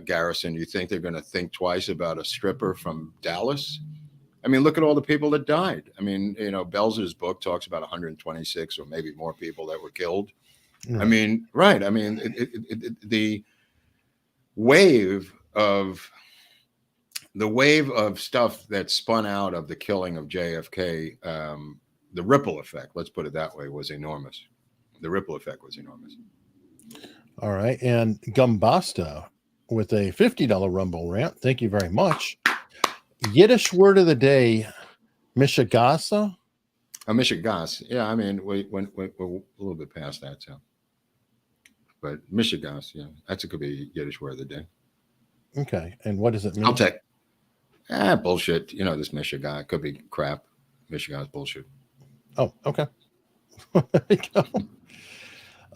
Garrison, you think they're going to think twice about a stripper from Dallas? I mean, look at all the people that died. I mean, Belzer's book talks about 126 or maybe more people that were killed. Right. I mean, right. I mean, the wave of stuff that spun out of the killing of JFK, the ripple effect, let's put it that way, was enormous. The ripple effect was enormous. All right. And Gumbasta with a $50 Rumble rant. Thank you very much. Yiddish word of the day, Mishagasa. Mishigas. Yeah, I mean, we're a little bit past that, so. But Mishigas, yeah, could be Yiddish word of the day. Okay, and what does it mean? I'll take. Bullshit. This Mishigas could be crap. Mishigas bullshit. Oh, okay. There you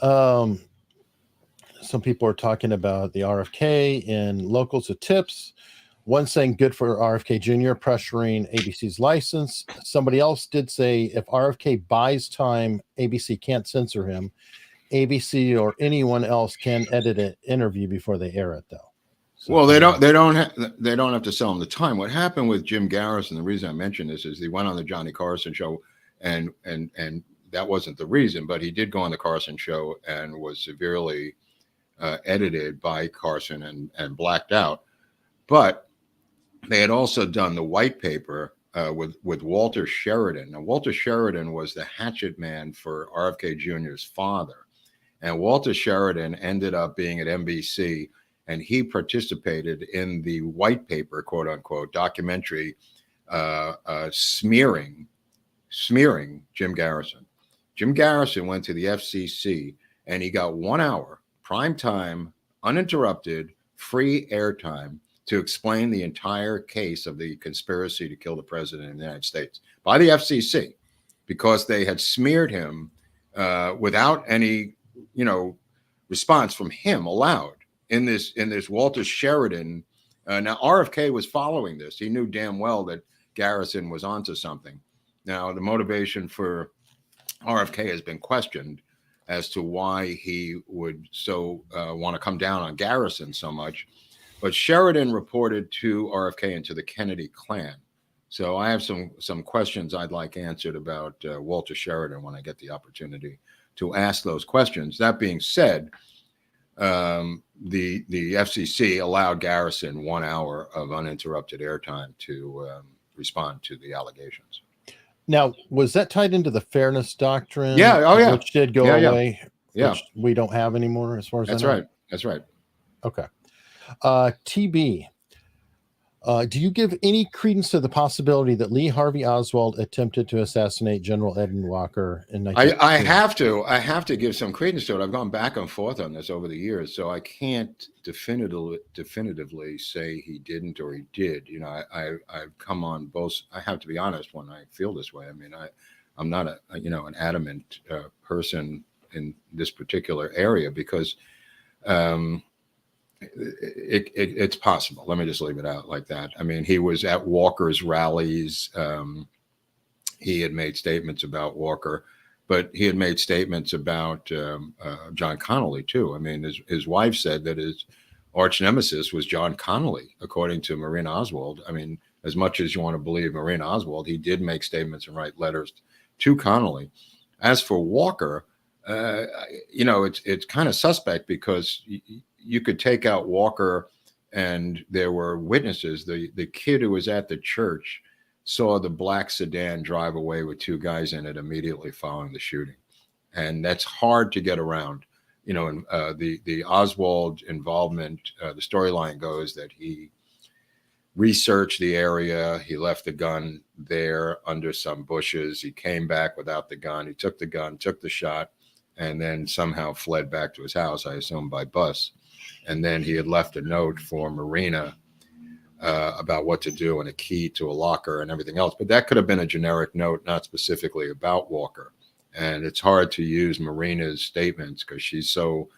go. Some people are talking about the RFK and locals of tips. One saying good for RFK Jr. pressuring ABC's license. Somebody else did say if RFK buys time, ABC can't censor him. ABC or anyone else can edit an interview before they air it, though. So, well, they don't have to sell him the time. What happened with Jim Garrison? The reason I mention this is he went on the Johnny Carson show, and that wasn't the reason, but he did go on the Carson show and was severely edited by Carson and blacked out. But they had also done the white paper with Walter Sheridan. Now, Walter Sheridan was the hatchet man for RFK Jr.'s father, and Walter Sheridan ended up being at NBC. And he participated in the white paper, quote unquote, documentary smearing Jim Garrison. Jim Garrison went to the FCC and he got 1 hour, prime time, uninterrupted, free airtime to explain the entire case of the conspiracy to kill the president of the United States by the FCC, because they had smeared him without any, response from him allowed. In this Walter Sheridan, now RFK was following this. He knew damn well that Garrison was onto something. Now the motivation for RFK has been questioned as to why he would so want to come down on Garrison so much, but Sheridan reported to RFK and to the Kennedy clan. So I have some questions I'd like answered about Walter Sheridan when I get the opportunity to ask those questions. That being said, the FCC allowed Garrison 1 hour of uninterrupted airtime to respond to the allegations. Now, was that tied into the fairness doctrine? Yeah. Oh, yeah. Which did go away. Yeah. Which we don't have anymore, as far as that's I know. right. That's right. Okay. TB. Do you give any credence to the possibility that Lee Harvey Oswald attempted to assassinate General Edwin Walker in 1960? I have to give some credence to it. I've gone back and forth on this over the years, so I can't definitively say he didn't or he did. I've come on both. I have to be honest when I feel this way. I mean, I'm not an adamant person in this particular area because it's possible. Let me just leave it out like that. I mean, he was at Walker's rallies. He had made statements about Walker, but he had made statements about John Connally too. I mean, his wife said that his arch nemesis was John Connally, according to Marina Oswald. I mean, as much as you want to believe Marina Oswald, he did make statements and write letters to Connally. As for Walker, it's kind of suspect because you could take out Walker and there were witnesses. The kid who was at the church saw the black sedan drive away with two guys in it immediately following the shooting. And that's hard to get around. And the Oswald involvement, the storyline goes that he researched the area. He left the gun there under some bushes. He came back without the gun. He took the gun, took the shot, and then somehow fled back to his house, I assume by bus. And then he had left a note for Marina about what to do and a key to a locker and everything else. But that could have been a generic note, not specifically about Walker. And it's hard to use Marina's statements because she's so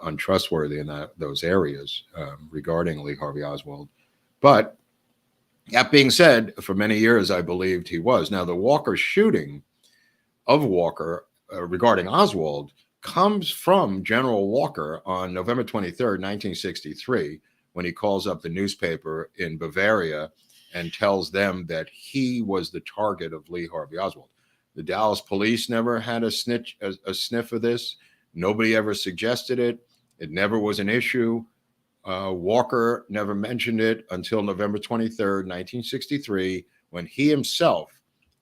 untrustworthy in those areas regarding Lee Harvey Oswald. But that being said, for many years, I believed he was. Now, the Walker shooting of Walker regarding Oswald comes from General Walker on November 23rd, 1963, when he calls up the newspaper in Bavaria and tells them that he was the target of Lee Harvey Oswald. The Dallas police never had a sniff of this. Nobody ever suggested it. It never was an issue. Walker never mentioned it until November 23rd, 1963, when he himself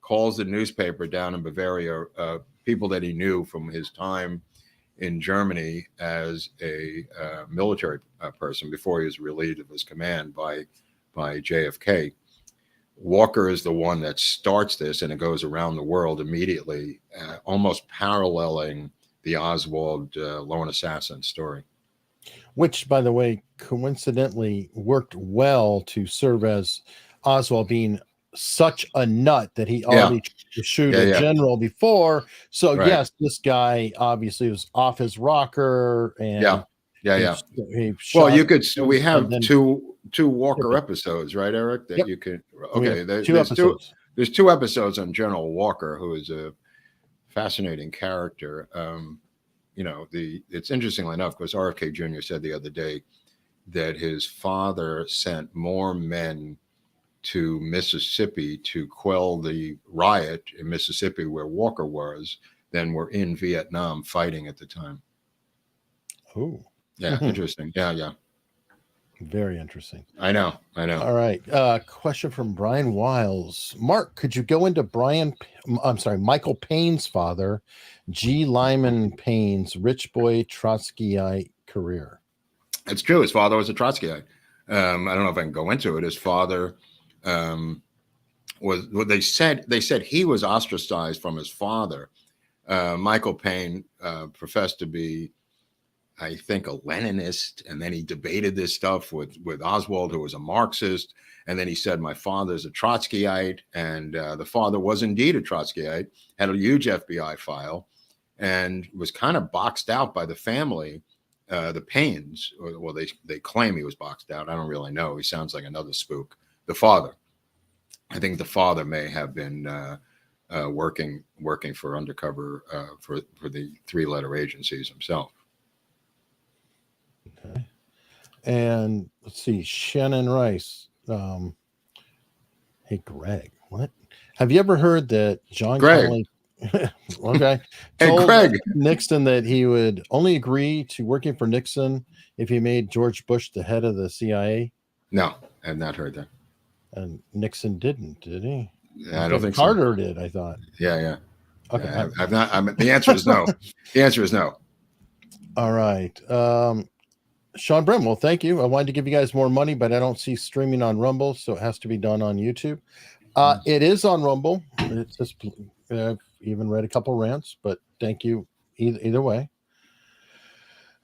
calls the newspaper down in Bavaria, people that he knew from his time in Germany as a military person before he was relieved of his command by JFK. Walker is the one that starts this, and it goes around the world immediately, almost paralleling the Oswald lone assassin story. Which, by the way, coincidentally worked well to serve as Oswald being such a nut that he already tried to shoot a general before. So yes, this guy obviously was off his rocker. And well, you could. We have two Walker episodes, right, Eric? That you could. Okay, there's two episodes on General Walker, who is a fascinating character. It's interestingly enough because RFK Jr. said the other day that his father sent more men to Mississippi to quell the riot in Mississippi where Walker was than were in Vietnam fighting at the time. Oh, yeah, interesting. Yeah. Very interesting. I know. All right. Question from Brian Wiles. Mark, could you go into Michael Payne's father, G. Lyman Payne's rich boy Trotskyite career? It's true. His father was a Trotskyite. I don't know if I can go into it. His father was. Well, they said he was ostracized from his father. Michael Payne professed to be, I think, a Leninist, and then he debated this stuff with Oswald, who was a Marxist, and then he said, my father's a Trotskyite, and the father was indeed a Trotskyite, had a huge FBI file, and was kind of boxed out by the family, the Paynes. Well, they claim he was boxed out. I don't really know. He sounds like another spook. The father. I think the father may have been working for undercover for the 3-letter agencies himself. Okay. And let's see, Shannon Rice. Hey, Greg, what? Have you ever heard that John Connally? Okay. Hey, Craig. Nixon that he would only agree to working for Nixon if he made George Bush the head of the CIA? No, I've not heard that. And Nixon didn't, did he? I don't think Carter did, I thought. Yeah. Okay. I've not. The answer is no. The answer is no. All right. Sean Brim, well, thank you. I wanted to give you guys more money, but I don't see streaming on Rumble, so it has to be done on YouTube. It is on Rumble. It's just I've even read a couple rants, but thank you either way.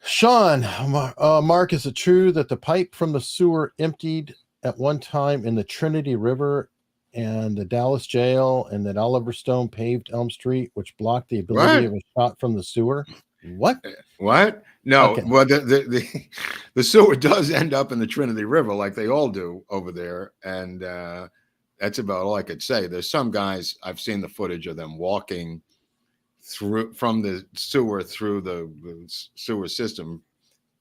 Sean, Mark, is it true that the pipe from the sewer emptied at one time in the Trinity River and the Dallas jail, and that Oliver Stone paved Elm Street, which blocked the ability of a shot from the sewer? What? No. Okay. Well, the sewer does end up in the Trinity River, like they all do over there, and that's about all I could say. There's some guys, I've seen the footage of them walking from the sewer through the sewer system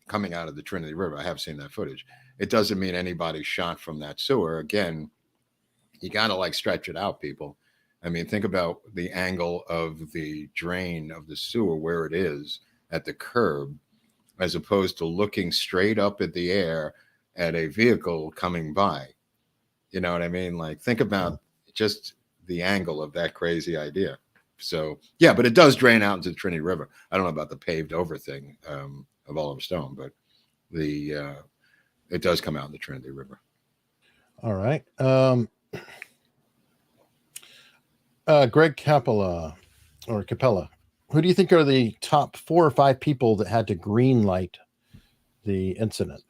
coming out of the Trinity River. I have seen that footage. It doesn't mean anybody shot from that sewer. Again, you got to stretch it out, people. I mean, think about the angle of the drain of the sewer, where it is at the curb, as opposed to looking straight up at the air at a vehicle coming by. You know what I mean? Think about just the angle of that crazy idea. So, yeah, but it does drain out into the Trinity River. I don't know about the paved over thing of Oliver Stone, but it does come out in the Trinity River. All right. Greg Capilla, who do you think are the top 4 or 5 people that had to green light the incident?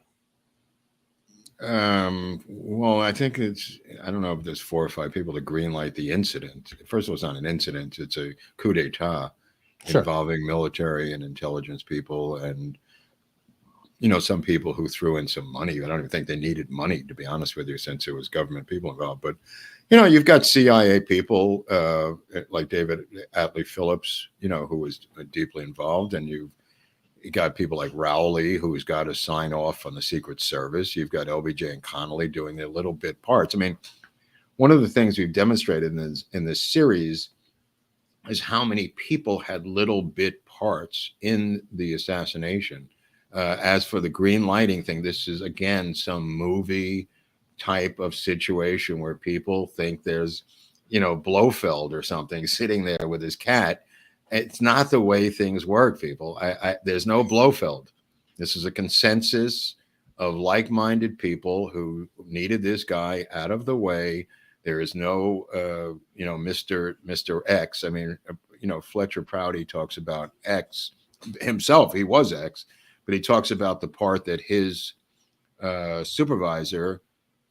Well, I think I don't know if there's 4 or 5 people to green light the incident. First of all, it's not an incident. It's a coup d'etat involving military and intelligence people, and, some people who threw in some money. I don't even think they needed money, to be honest with you, since it was government people involved. But, you've got CIA people like David Atlee Phillips, who was deeply involved, and you got people like Rowley, who's got to sign off on the Secret Service. You've got LBJ and Connolly doing their little bit parts. I mean, one of the things we've demonstrated in this series is how many people had little bit parts in the assassination. As for the green lighting thing, this is, again, some movie type of situation where people think there's, Blofeld or something sitting there with his cat. It's not the way things work, people. There's no Blofeld. This is a consensus of like-minded people who needed this guy out of the way. There is no, Mr. X. I mean, Fletcher Prouty talks about X himself. He was X, but he talks about the part that his supervisor,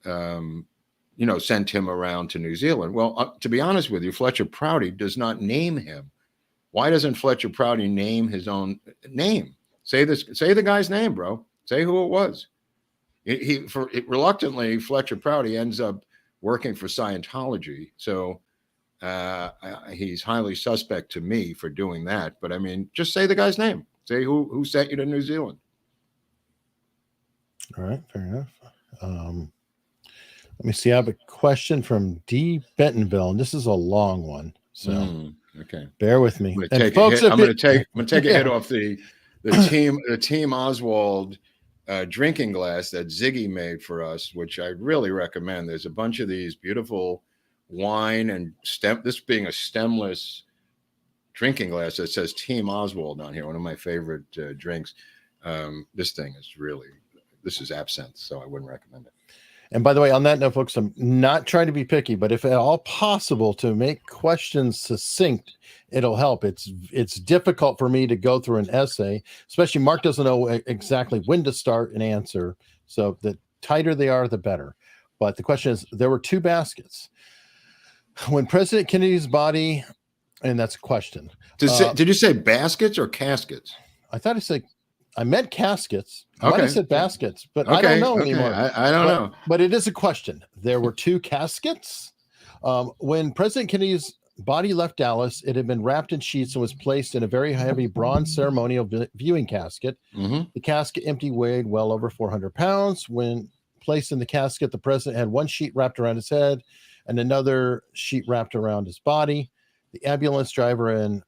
sent him around to New Zealand. Well, to be honest with you, Fletcher Prouty does not name him. Why doesn't Fletcher Prouty name his own name? Say the guy's name, bro. Say who it was. Reluctantly, Fletcher Prouty ends up working for Scientology. So he's highly suspect to me for doing that. But I mean, just say the guy's name. Say who sent you to New Zealand. All right, fair enough. Let me see. I have a question from D. Bentonville, and this is a long one, so okay, bear with me. I'm going to And take folks, a hit. I'm going to take a hit yeah. off the team Oswald drinking glass that Ziggy made for us, which I really recommend. There's a bunch of these beautiful wine and this being a stemless drinking glass that says Team Oswald on here. One of my favorite drinks. This thing is really, this is absinthe, so I wouldn't recommend it. And by the way, on that note, folks, I'm not trying to be picky, but if at all possible to make questions succinct, it'll help. It's difficult for me to go through an essay, especially Mark doesn't know exactly when to start an answer. So the tighter they are, the better. But the question is, there were 2 baskets. When President Kennedy's body, and that's a question. Did you say baskets or caskets? I thought I meant caskets. I might have said baskets, but I don't know anymore. I don't know. But it is a question. There were 2 caskets. When President Kennedy's body left Dallas, it had been wrapped in sheets and was placed in a very heavy bronze ceremonial viewing casket. The casket empty weighed well over 400 pounds. When placed in the casket, the president had one sheet wrapped around his head and another sheet wrapped around his body. The ambulance driver in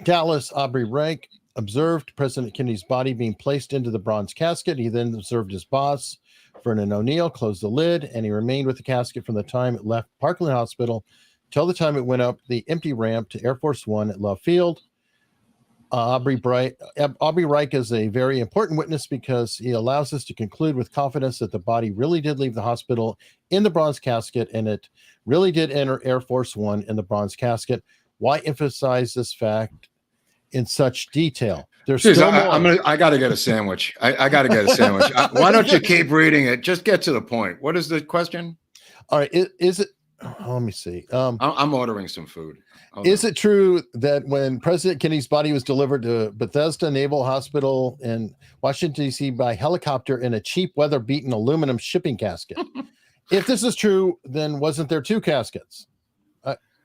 Dallas, Aubrey Reich, observed President Kennedy's body being placed into the bronze casket. He then observed his boss, Vernon O'Neill, close the lid, and he remained with the casket from the time it left Parkland Hospital till the time it went up the empty ramp to Air Force One at Love Field. Aubrey Reich is a very important witness because he allows us to conclude with confidence that the body really did leave the hospital in the bronze casket, and it really did enter Air Force One in the bronze casket. Why emphasize this fact in such detail? There's still more. I got to get a sandwich. I got to get a sandwich. Why don't you keep reading it? Just get to the point. What is the question? All right. Is it? Let me see. I'm ordering some food. Is it true that when President Kennedy's body was delivered to Bethesda Naval Hospital in Washington, D.C. by helicopter in a cheap weather-beaten aluminum shipping casket? If this is true, then wasn't there 2 caskets?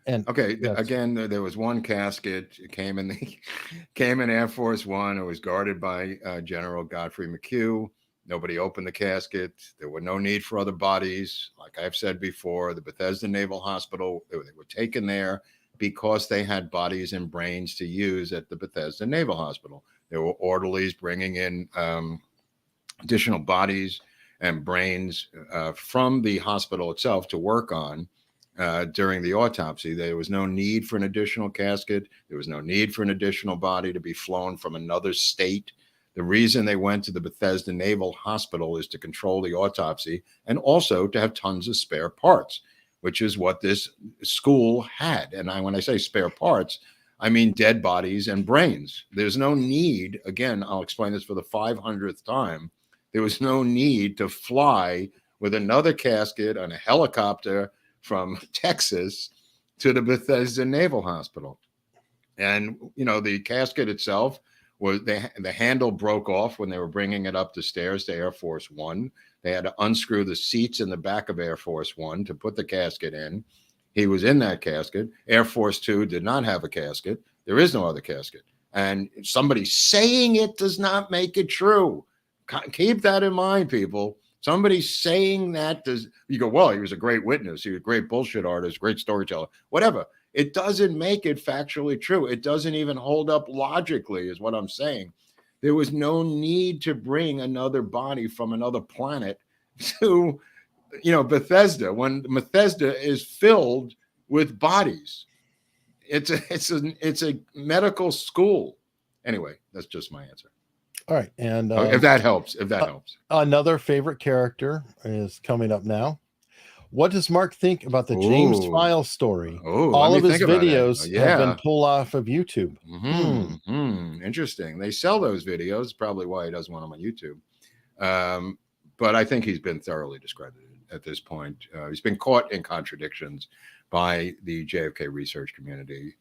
Again, there was one casket. It came in Air Force One. It was guarded by General Godfrey McHugh. Nobody opened the casket. There were no need for other bodies. Like I've said before, the Bethesda Naval Hospital, they were taken there because they had bodies and brains to use at the Bethesda Naval Hospital. There were orderlies bringing in additional bodies and brains from the hospital itself to work on during the autopsy. There was no need for an additional casket. There was no need for an additional body to be flown from another state. The reason they went to the Bethesda Naval Hospital is to control the autopsy and also to have tons of spare parts, which is what this school had. And when I say spare parts, I mean dead bodies and brains. There's no need, again, I'll explain this for the 500th time, there was no need to fly with another casket on a helicopter from Texas to the Bethesda Naval Hospital. And, the casket itself was, the handle broke off when they were bringing it up the stairs to Air Force One. They had to unscrew the seats in the back of Air Force One to put the casket in. He was in that casket. Air Force Two did not have a casket. There is no other casket. And somebody saying it does not make it true. Keep that in mind, people. Somebody saying that you go, well, he was a great witness. He was a great bullshit artist, great storyteller, whatever. It doesn't make it factually true. It doesn't even hold up logically, is what I'm saying. There was no need to bring another body from another planet to, Bethesda, when Bethesda is filled with bodies. It's a medical school. Anyway, that's just my answer. All right. And if that helps. Another favorite character is coming up now. What does Mark think about the James Files story? All of his videos have been pulled off of YouTube. Interesting. They sell those videos. Probably why he doesn't want them on YouTube. But I think he's been thoroughly discredited at this point. He's been caught in contradictions by the JFK research community,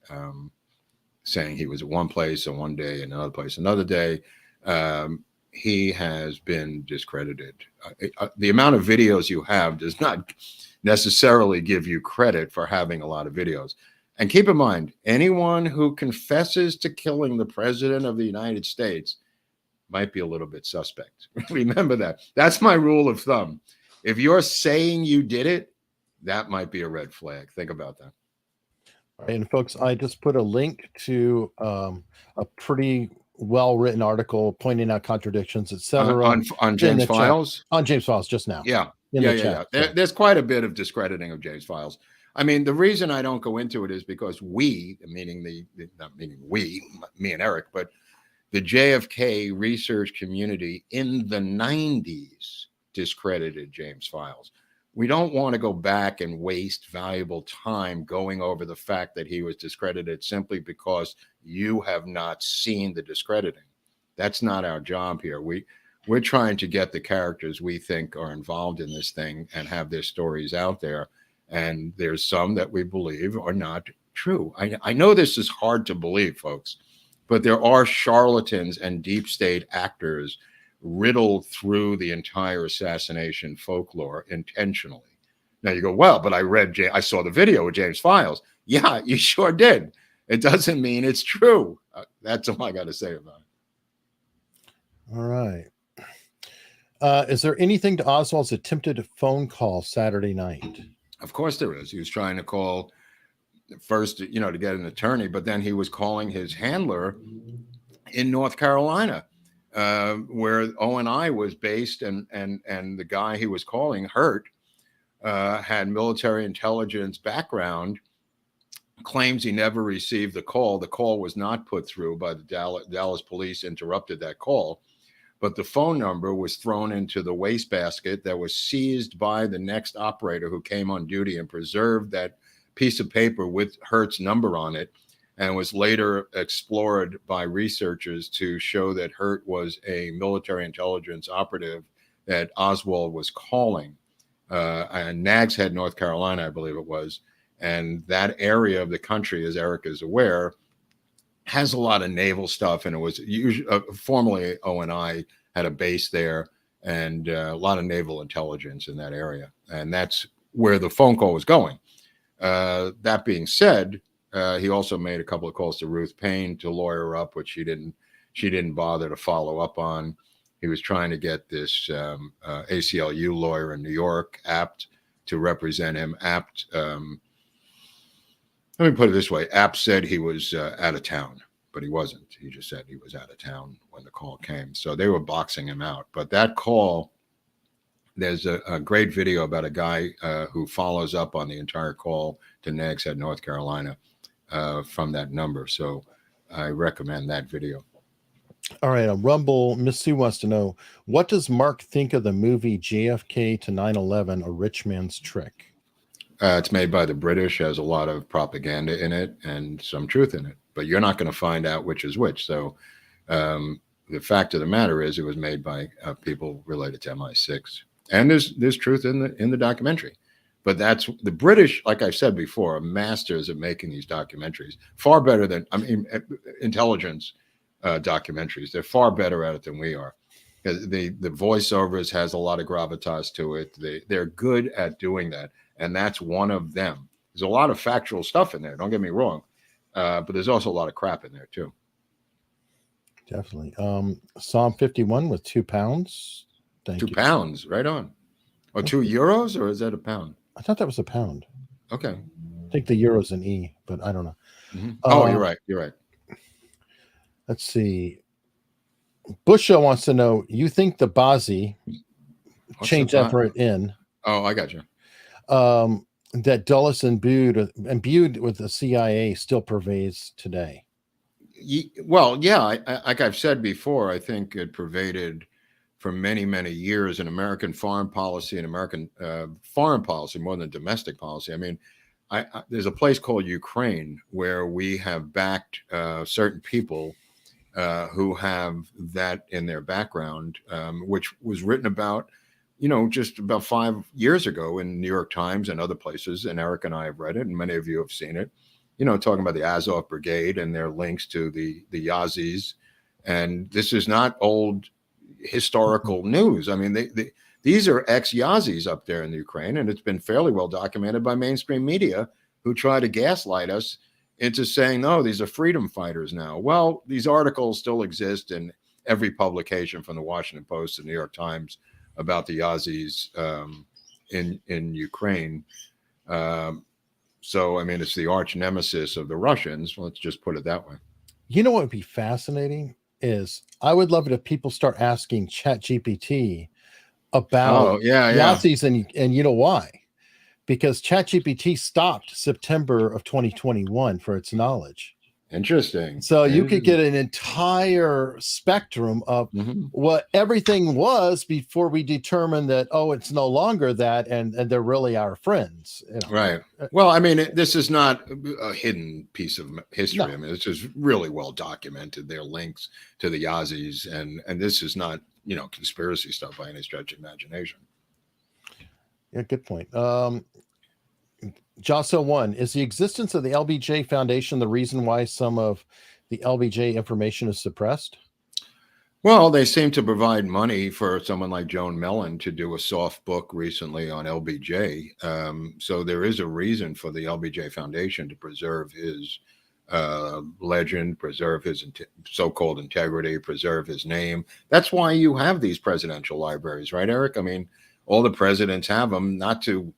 saying he was at one place on one day and another place another day. He has been discredited. The amount of videos you have does not necessarily give you credit for having a lot of videos. And keep in mind, anyone who confesses to killing the president of the United States might be a little bit suspect. Remember that. That's my rule of thumb. If you're saying you did it, that might be a red flag. Think about that. All right, and folks, I just put a link to a pretty well-written article pointing out contradictions, etc. on James Files. On James Files just now. Yeah. There's quite a bit of discrediting of James Files. I mean, the reason I don't go into it is because we, meaning not meaning we, me and Eric, but the JFK research community in the 90s discredited James Files. We don't want to go back and waste valuable time going over the fact that he was discredited simply because you have not seen the discrediting. That's not our job here. We're trying to get the characters we think are involved in this thing and have their stories out there. And there's some that we believe are not true. I know this is hard to believe, folks, but there are charlatans and deep state actors riddled through the entire assassination folklore intentionally. Now you go, well, but I saw the video of James Files. Yeah, you sure did. It doesn't mean it's true. That's all I got to say about it. All right. Is there anything to Oswald's attempted phone call Saturday night? Of course there is. He was trying to call first, to get an attorney, but then he was calling his handler in North Carolina, where O&I was based, and the guy he was calling, Hurt, had military intelligence background, claims he never received the call. The call was not put through by the Dallas police, interrupted that call, but the phone number was thrown into the wastebasket that was seized by the next operator who came on duty and preserved that piece of paper with Hurt's number on it, and was later explored by researchers to show that Hurt was a military intelligence operative that Oswald was calling. And Nags Head, North Carolina, I believe it was. And that area of the country, as Eric is aware, has a lot of naval stuff. And it was usually, formerly O&I had a base there, and a lot of naval intelligence in that area. And that's where the phone call was going. That being said, he also made a couple of calls to Ruth Payne to lawyer her up, which she didn't bother to follow up on. He was trying to get this ACLU lawyer in New York, Apt, to represent him. Apt, let me put it this way. Apt said he was out of town, but he wasn't. He just said he was out of town when the call came. So they were boxing him out. But that call, there's a great video about a guy who follows up on the entire call to Nags Head, North Carolina, from that number. So I recommend that video. All right. On Rumble, Miss Sue wants to know, what does Mark think of the movie JFK to 9/11, A Rich Man's Trick? It's made by the British, has a lot of propaganda in it and some truth in it, but you're not going to find out which is which. So the fact of the matter is it was made by people related to MI6. And there's truth in the documentary. But that's the British, like I said before, are masters at making these documentaries. Far better than, intelligence documentaries. They're far better at it than we are. The voiceovers has a lot of gravitas to it. They're good at doing that. And that's one of them. There's a lot of factual stuff in there. Don't get me wrong. But there's also a lot of crap in there too. Definitely. Psalm 51 with £2. Thank you. £2, right on. Or €2, or is that a pound? I thought that was a pound. Okay. I think the euro's an E, but I don't know. Mm-hmm. Oh, you're right. You're right. Let's see. Busha wants to know, you think the Bazi, change that for an N. Oh, I got you. That Dulles imbued with the CIA still pervades today? Well, yeah, like I've said before, I think it pervaded for many, many years in American foreign policy and American foreign policy more than domestic policy. I mean, there's a place called Ukraine where we have backed certain people who have that in their background, which was written about, just about 5 years ago in New York Times and other places. And Eric and I have read it, and many of you have seen it, talking about the Azov Brigade and their links to the Yazis. And this is not old historical news. I mean, these are ex-Yazis up there in the Ukraine, and it's been fairly well documented by mainstream media who try to gaslight us into saying, no, these are freedom fighters now. Well, these articles still exist, and every publication from the Washington Post to the New York Times about the Yazis in Ukraine. So, I mean, it's the arch nemesis of the Russians. Let's just put it that way. You know what would be fascinating is I would love it if people start asking ChatGPT about Yazis and you know why? Because ChatGPT stopped September of 2021 for its knowledge. Interesting. So you could get an entire spectrum of what everything was before we determined that, oh, it's no longer that, and they're really our friends. You know? Right. Well, I mean, this is not a hidden piece of history. No. I mean, it's just really well documented. Their links to the Yazis, and this is not, you know, conspiracy stuff by any stretch of imagination. Yeah, good point. Josso 1, is the existence of the LBJ Foundation the reason why some of the LBJ information is suppressed? Well, they seem to provide money for someone like Joan Mellon to do a soft book recently on LBJ. So there is a reason for the LBJ Foundation to preserve his legend, preserve his so-called integrity, preserve his name. That's why you have these presidential libraries, right, Eric? I mean, all the presidents have them, not to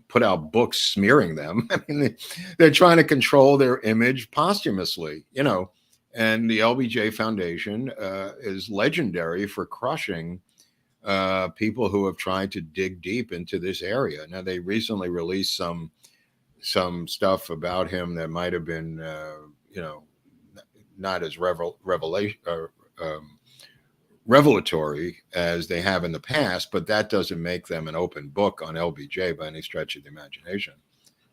put out books smearing them. I mean, they're trying to control their image posthumously, you know, and the LBJ Foundation is legendary for crushing people who have tried to dig deep into this area. Now, they recently released some stuff about him that might have been, you know, not as revelatory as they have in the past, but that doesn't make them an open book on LBJ by any stretch of the imagination.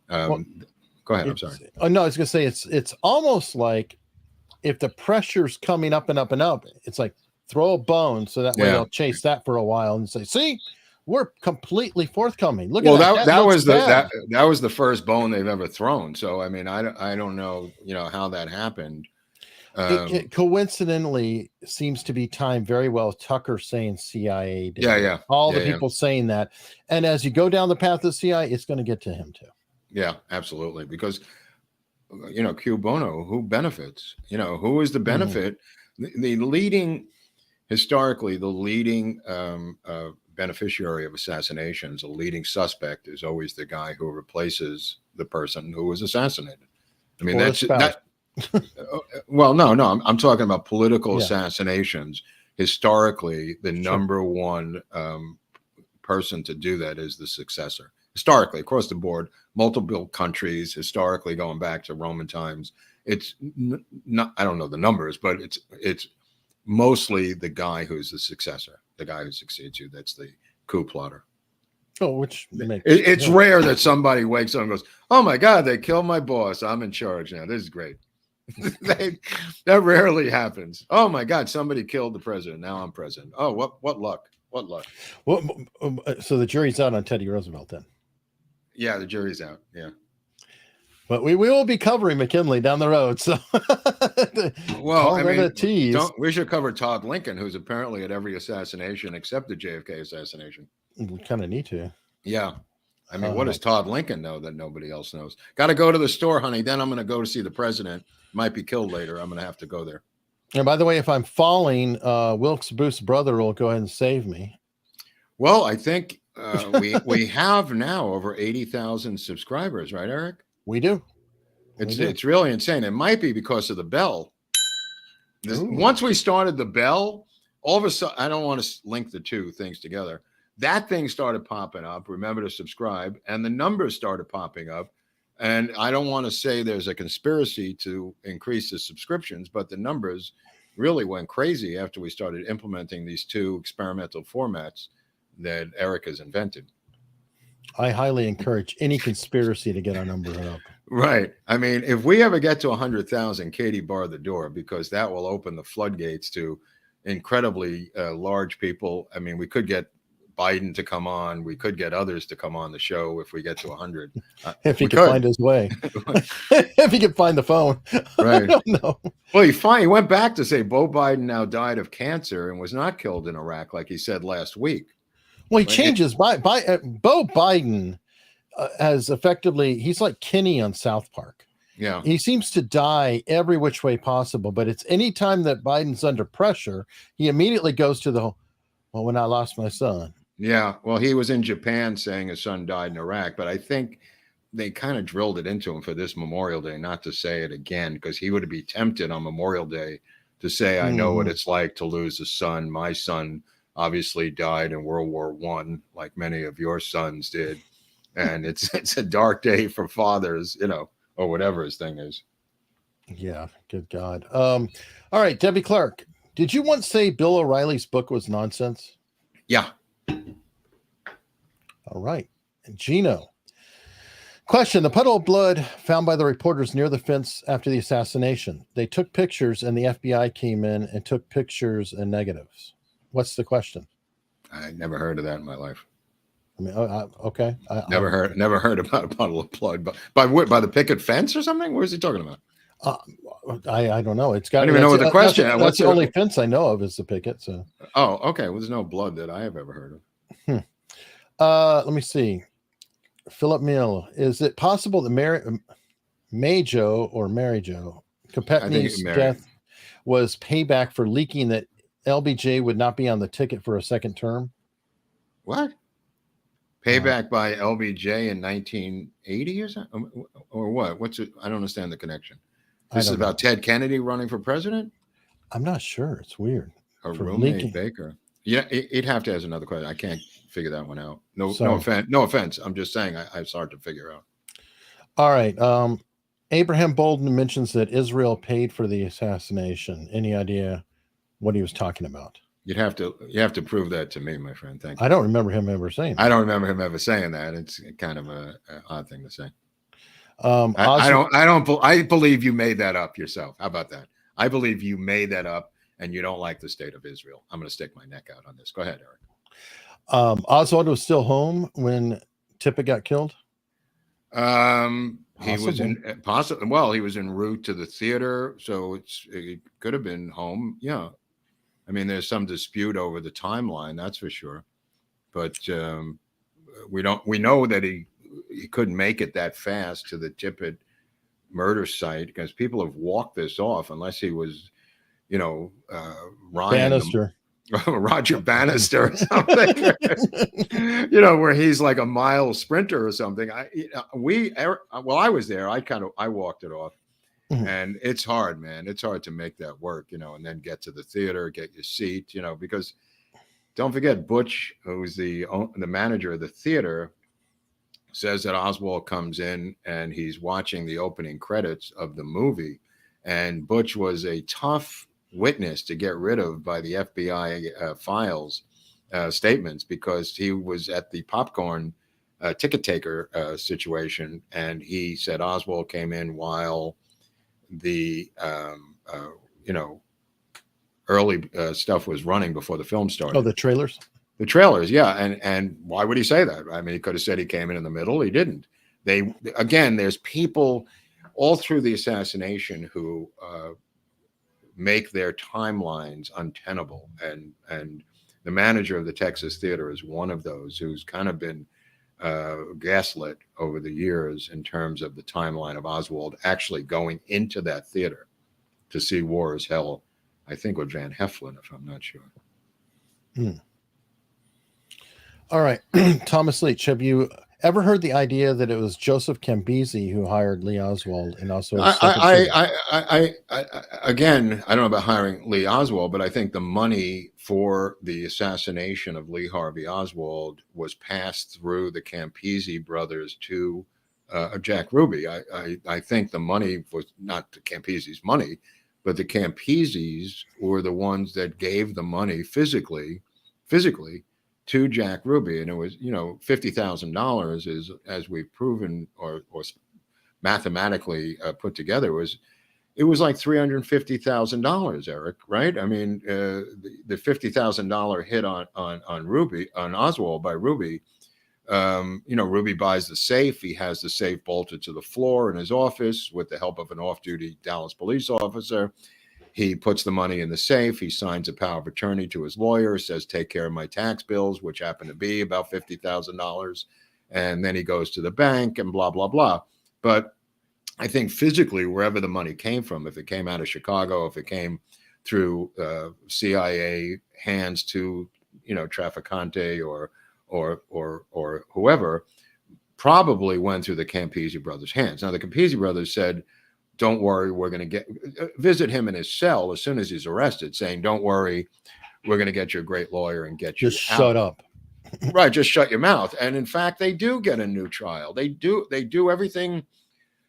Go ahead. I'm sorry. Oh no, I was going to say it's almost like if the pressure's coming up and up and up, it's like throw a bone so that way they'll chase that for a while and say, "See, we're completely forthcoming." Look at that. That was the first bone they've ever thrown. So I mean, I don't know, you know, how that happened. It coincidentally seems to be timed very well. Tucker saying CIA did. Yeah. All the people saying that. And as you go down the path of CIA, it's going to get to him too. Yeah, absolutely. Because, you know, Q Bono, who benefits? You know, who is the benefit? The leading, historically, the leading beneficiary of assassinations, a leading suspect is always the guy who replaces the person who was assassinated. I mean, that. Well, no, I'm talking about political assassinations. Historically, the number one person to do that is the successor. Historically, across the board, multiple countries, historically going back to Roman times, it's not, I don't know the numbers, but it's mostly the guy who's the successor, the guy who succeeds you. That's the coup plotter. Oh, which it's rare that somebody wakes up and goes, "Oh my God, they killed my boss. I'm in charge now. This is great." That rarely happens. Oh my God, somebody killed the president. Now I'm president. Oh, what luck? What luck? Well, so the jury's out on Teddy Roosevelt then. Yeah, the jury's out. Yeah. But we will be covering McKinley down the road. So well, I mean, we should cover Todd Lincoln, who's apparently at every assassination except the JFK assassination. We kind of need to. Yeah. I mean, what does Todd Lincoln know that nobody else knows? Got to go to the store, honey. Then I'm going to go to see the president. Might be killed later. I'm going to have to go there. And by the way, if I'm falling, Wilkes Booth's brother will go ahead and save me. Well, I think we have now over 80,000 subscribers, right, Eric? We do. It's really insane. It might be because of the bell. Once we started the bell, all of a sudden, I don't want to link the two things together. That thing started popping up. Remember to subscribe, and the numbers started popping up. And I don't want to say there's a conspiracy to increase the subscriptions, but the numbers really went crazy after we started implementing these two experimental formats that Eric has invented. I highly encourage any conspiracy to get our number up. Right. I mean, if we ever get to 100,000, Katie, bar the door, because that will open the floodgates to incredibly large people. I mean, we could get Biden to come on. We could get others to come on the show if we get to 100. If he can find his way. If he can find the phone. Right. I don't know. Well, he went back to say Bo Biden now died of cancer and was not killed in Iraq, like he said last week. Well, he changes. Bo Biden has effectively, he's like Kenny on South Park. Yeah. He seems to die every which way possible, but it's anytime that Biden's under pressure, he immediately goes to well, when I lost my son. Yeah. Well, he was in Japan saying his son died in Iraq, but I think they kind of drilled it into him for this Memorial Day not to say it again, because he would be tempted on Memorial Day to say, I know what it's like to lose a son. My son obviously died in World War I, like many of your sons did. And it's a dark day for fathers, or whatever his thing is. Yeah, good God. All right, Debbie Clark, did you once say Bill O'Reilly's book was nonsense? Yeah. All right. And Gino. Question: the puddle of blood found by the reporters near the fence after the assassination. They took pictures and the FBI came in and took pictures and negatives. What's the question? I never heard of that in my life. I mean, okay. Never heard about a puddle of blood, but by the picket fence or something? What is he talking about? I don't know. It's got. I don't even know what the question. That's the only fence I know of is the picket. So. Oh, okay. Well, there's no blood that I have ever heard of. Let me see. Philip Mill, is it possible that Mary Jo Kopechne's death was payback for leaking that LBJ would not be on the ticket for a second term? What? Payback by LBJ in 1980 or something? Or what? What's it? I don't understand the connection. This is about Ted Kennedy running for president? I'm not sure. It's weird. Her roommate Baker. Yeah, he'd have to ask another question. I can't figure that one out. No offense. I'm just saying it's hard to figure out. All right. Abraham Bolden mentions that Israel paid for the assassination. Any idea what he was talking about? You have to prove that to me, my friend. Thank you. I don't remember him ever saying that. I don't remember him ever saying that. It's kind of an odd thing to say. I believe you made that up yourself. How about that? I believe you made that up and you don't like the state of Israel. I'm going to stick my neck out on this. Go ahead, Eric. Oswald was still home when Tippit got killed. He was he was en route to the theater, so it could have been home. Yeah, I mean, there's some dispute over the timeline, that's for sure. But we know that he couldn't make it that fast to the Tippit murder site because people have walked this off unless he was, Ryan Bannister. Roger Bannister or something, where he's like a mile sprinter or something. I was there. I walked it off, and it's hard, man. It's hard to make that work, and then get to the theater, get your seat, because don't forget Butch, who's the manager of the theater, says that Oswald comes in and he's watching the opening credits of the movie, and Butch was a tough witness to get rid of by the FBI files statements because he was at the popcorn ticket taker situation, and he said Oswald came in while the early stuff was running before the film started. Oh, the trailers, yeah. And why would he say that? I mean, he could have said he came in the middle. He didn't. There's people all through the assassination who make their timelines untenable, and the manager of the Texas Theater is one of those who's kind of been gaslit over the years in terms of the timeline of Oswald actually going into that theater to see War is Hell, I think with Van Heflin, if I'm not sure. All right. Thomas Leach, have you ever heard the idea that it was Joseph Cambisi who hired Lee Oswald and also again, I don't know about hiring Lee Oswald, but I think the money for the assassination of Lee Harvey Oswald was passed through the Campisi brothers to Jack Ruby. I think the money was not the Campisi's money, but the Campisis were the ones that gave the money physically to Jack Ruby, and it was $50,000 is, as we've proven or mathematically put together, it was like $350,000, Eric, right? I mean, the $50,000 hit on Oswald by Ruby. Ruby buys the safe. He has the safe bolted to the floor in his office with the help of an off-duty Dallas police officer. He puts the money in the safe. He signs a power of attorney to his lawyer, says, take care of my tax bills, which happen to be about $50,000. And then he goes to the bank and blah, blah, blah. But I think physically, wherever the money came from, if it came out of Chicago, if it came through CIA hands to, Trafficante or whoever, probably went through the Campisi brothers' hands. Now, the Campisi brothers said, don't worry, we're going to visit him in his cell as soon as he's arrested, saying, don't worry, we're going to get you a great lawyer and get you just shut up. Right, just shut your mouth. And in fact, they do get a new trial. They do everything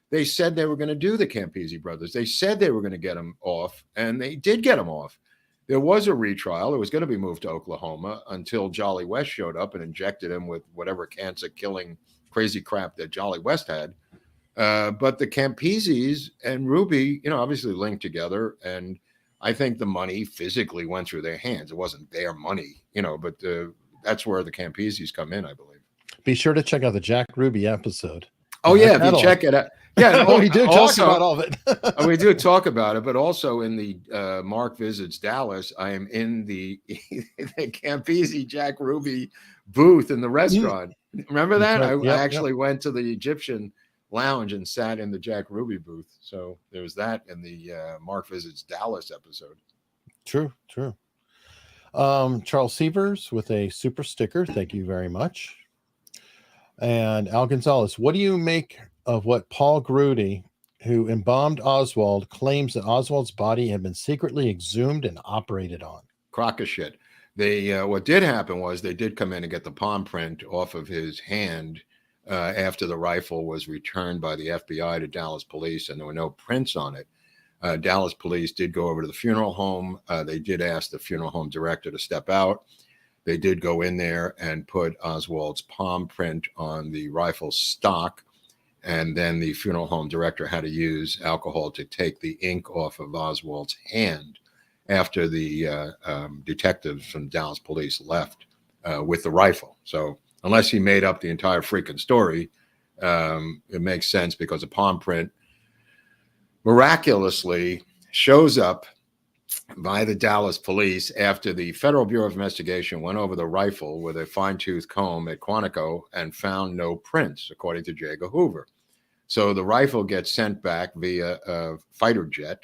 they said they were going to do, the Campisi brothers. They said they were going to get him off, and they did get him off. There was a retrial. It was going to be moved to Oklahoma until Jolly West showed up and injected him with whatever cancer-killing crazy crap that Jolly West had. But the Campisis and Ruby, obviously linked together, and I think the money physically went through their hands. It wasn't their money, but that's where the Campisis come in, I believe. Be sure to check out the Jack Ruby episode. Oh, yeah, if you check it out. Yeah, we do talk about all of it. We do talk about it, but also in the Mark Visits Dallas, I am in the Campisi Jack Ruby booth in the restaurant. Remember that? I actually went to the Egyptian lounge and sat in the Jack Ruby booth. So there was that in the Mark Visits Dallas episode. True. Charles Severs with a super sticker. Thank you very much. And Al Gonzalez, what do you make of what Paul Grudy, who embalmed Oswald, claims that Oswald's body had been secretly exhumed and operated on? Crock of shit. They what did happen was they did come in and get the palm print off of his hand after the rifle was returned by the FBI to Dallas police, and there were no prints on it. Dallas police did go over to the funeral home. They did ask the funeral home director to step out. They did go in there and put Oswald's palm print on the rifle stock. And then the funeral home director had to use alcohol to take the ink off of Oswald's hand after the detectives from Dallas police left with the rifle. So unless he made up the entire freaking story, it makes sense, because a palm print miraculously shows up by the Dallas police after the Federal Bureau of Investigation went over the rifle with a fine-tooth comb at Quantico and found no prints, according to J. Edgar Hoover. So the rifle gets sent back via a fighter jet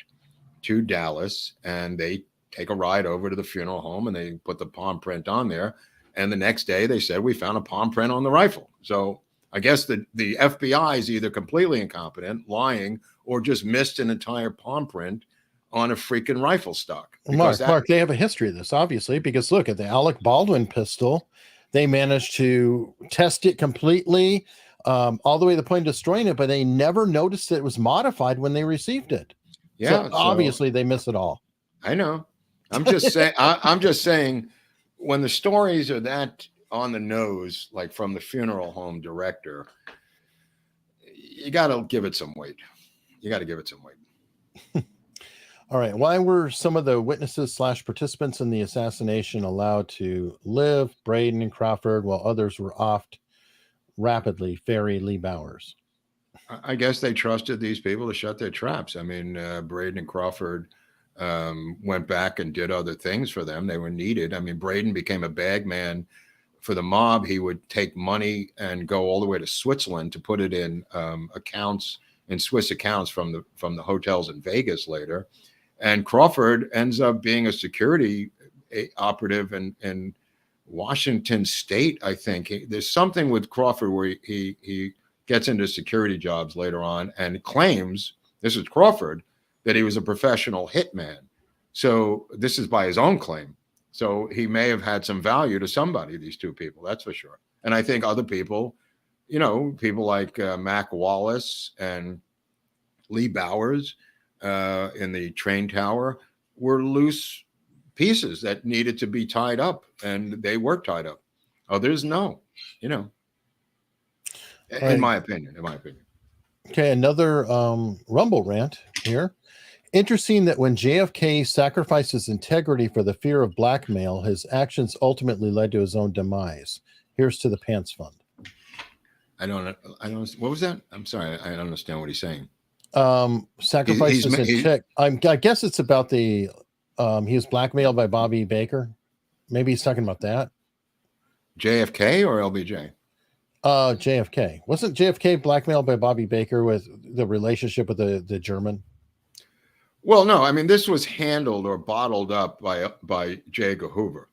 to Dallas, and they take a ride over to the funeral home and they put the palm print on there. And the next day they said, we found a palm print on the rifle. So I guess the FBI is either completely incompetent, lying, or just missed an entire palm print on a freaking rifle stock. Mark, they have a history of this, obviously, because look at the Alec Baldwin pistol. They managed to test it completely, all the way to the point of destroying it, but they never noticed that it was modified when they received it. Yeah, so obviously they miss it all. I know. I'm just saying. I'm just saying, when the stories are that on the nose, like from the funeral home director, you got to give it some weight. All right. Why were some of the witnesses / participants in the assassination allowed to live, Braden and Crawford, while others were offed rapidly? Ferry Lee Bowers. I guess they trusted these people to shut their traps. I mean, Braden and Crawford went back and did other things for them. They were needed. I mean, Braden became a bag man for the mob. He would take money and go all the way to Switzerland to put it in accounts, in Swiss accounts from the hotels in Vegas later. And Crawford ends up being a security operative in Washington State, I think. There's something with Crawford where he gets into security jobs later on and claims, this is Crawford, that he was a professional hitman. So this is by his own claim. So he may have had some value to somebody, these two people, that's for sure. And I think other people, people like Mac Wallace and Lee Bowers in the train tower were loose pieces that needed to be tied up, and they were tied up. Others, no, in my opinion. Okay, another Rumble rant here. Interesting that when JFK sacrificed his integrity for the fear of blackmail, his actions ultimately led to his own demise. Here's to the Pants Fund. I don't. What was that? I'm sorry. I don't understand what he's saying. Sacrifice his integrity. I guess it's about the. He was blackmailed by Bobby Baker. Maybe he's talking about that. JFK or LBJ? JFK. Wasn't JFK blackmailed by Bobby Baker with the relationship with the German? Well, no, I mean, this was handled or bottled up by J. Edgar Hoover.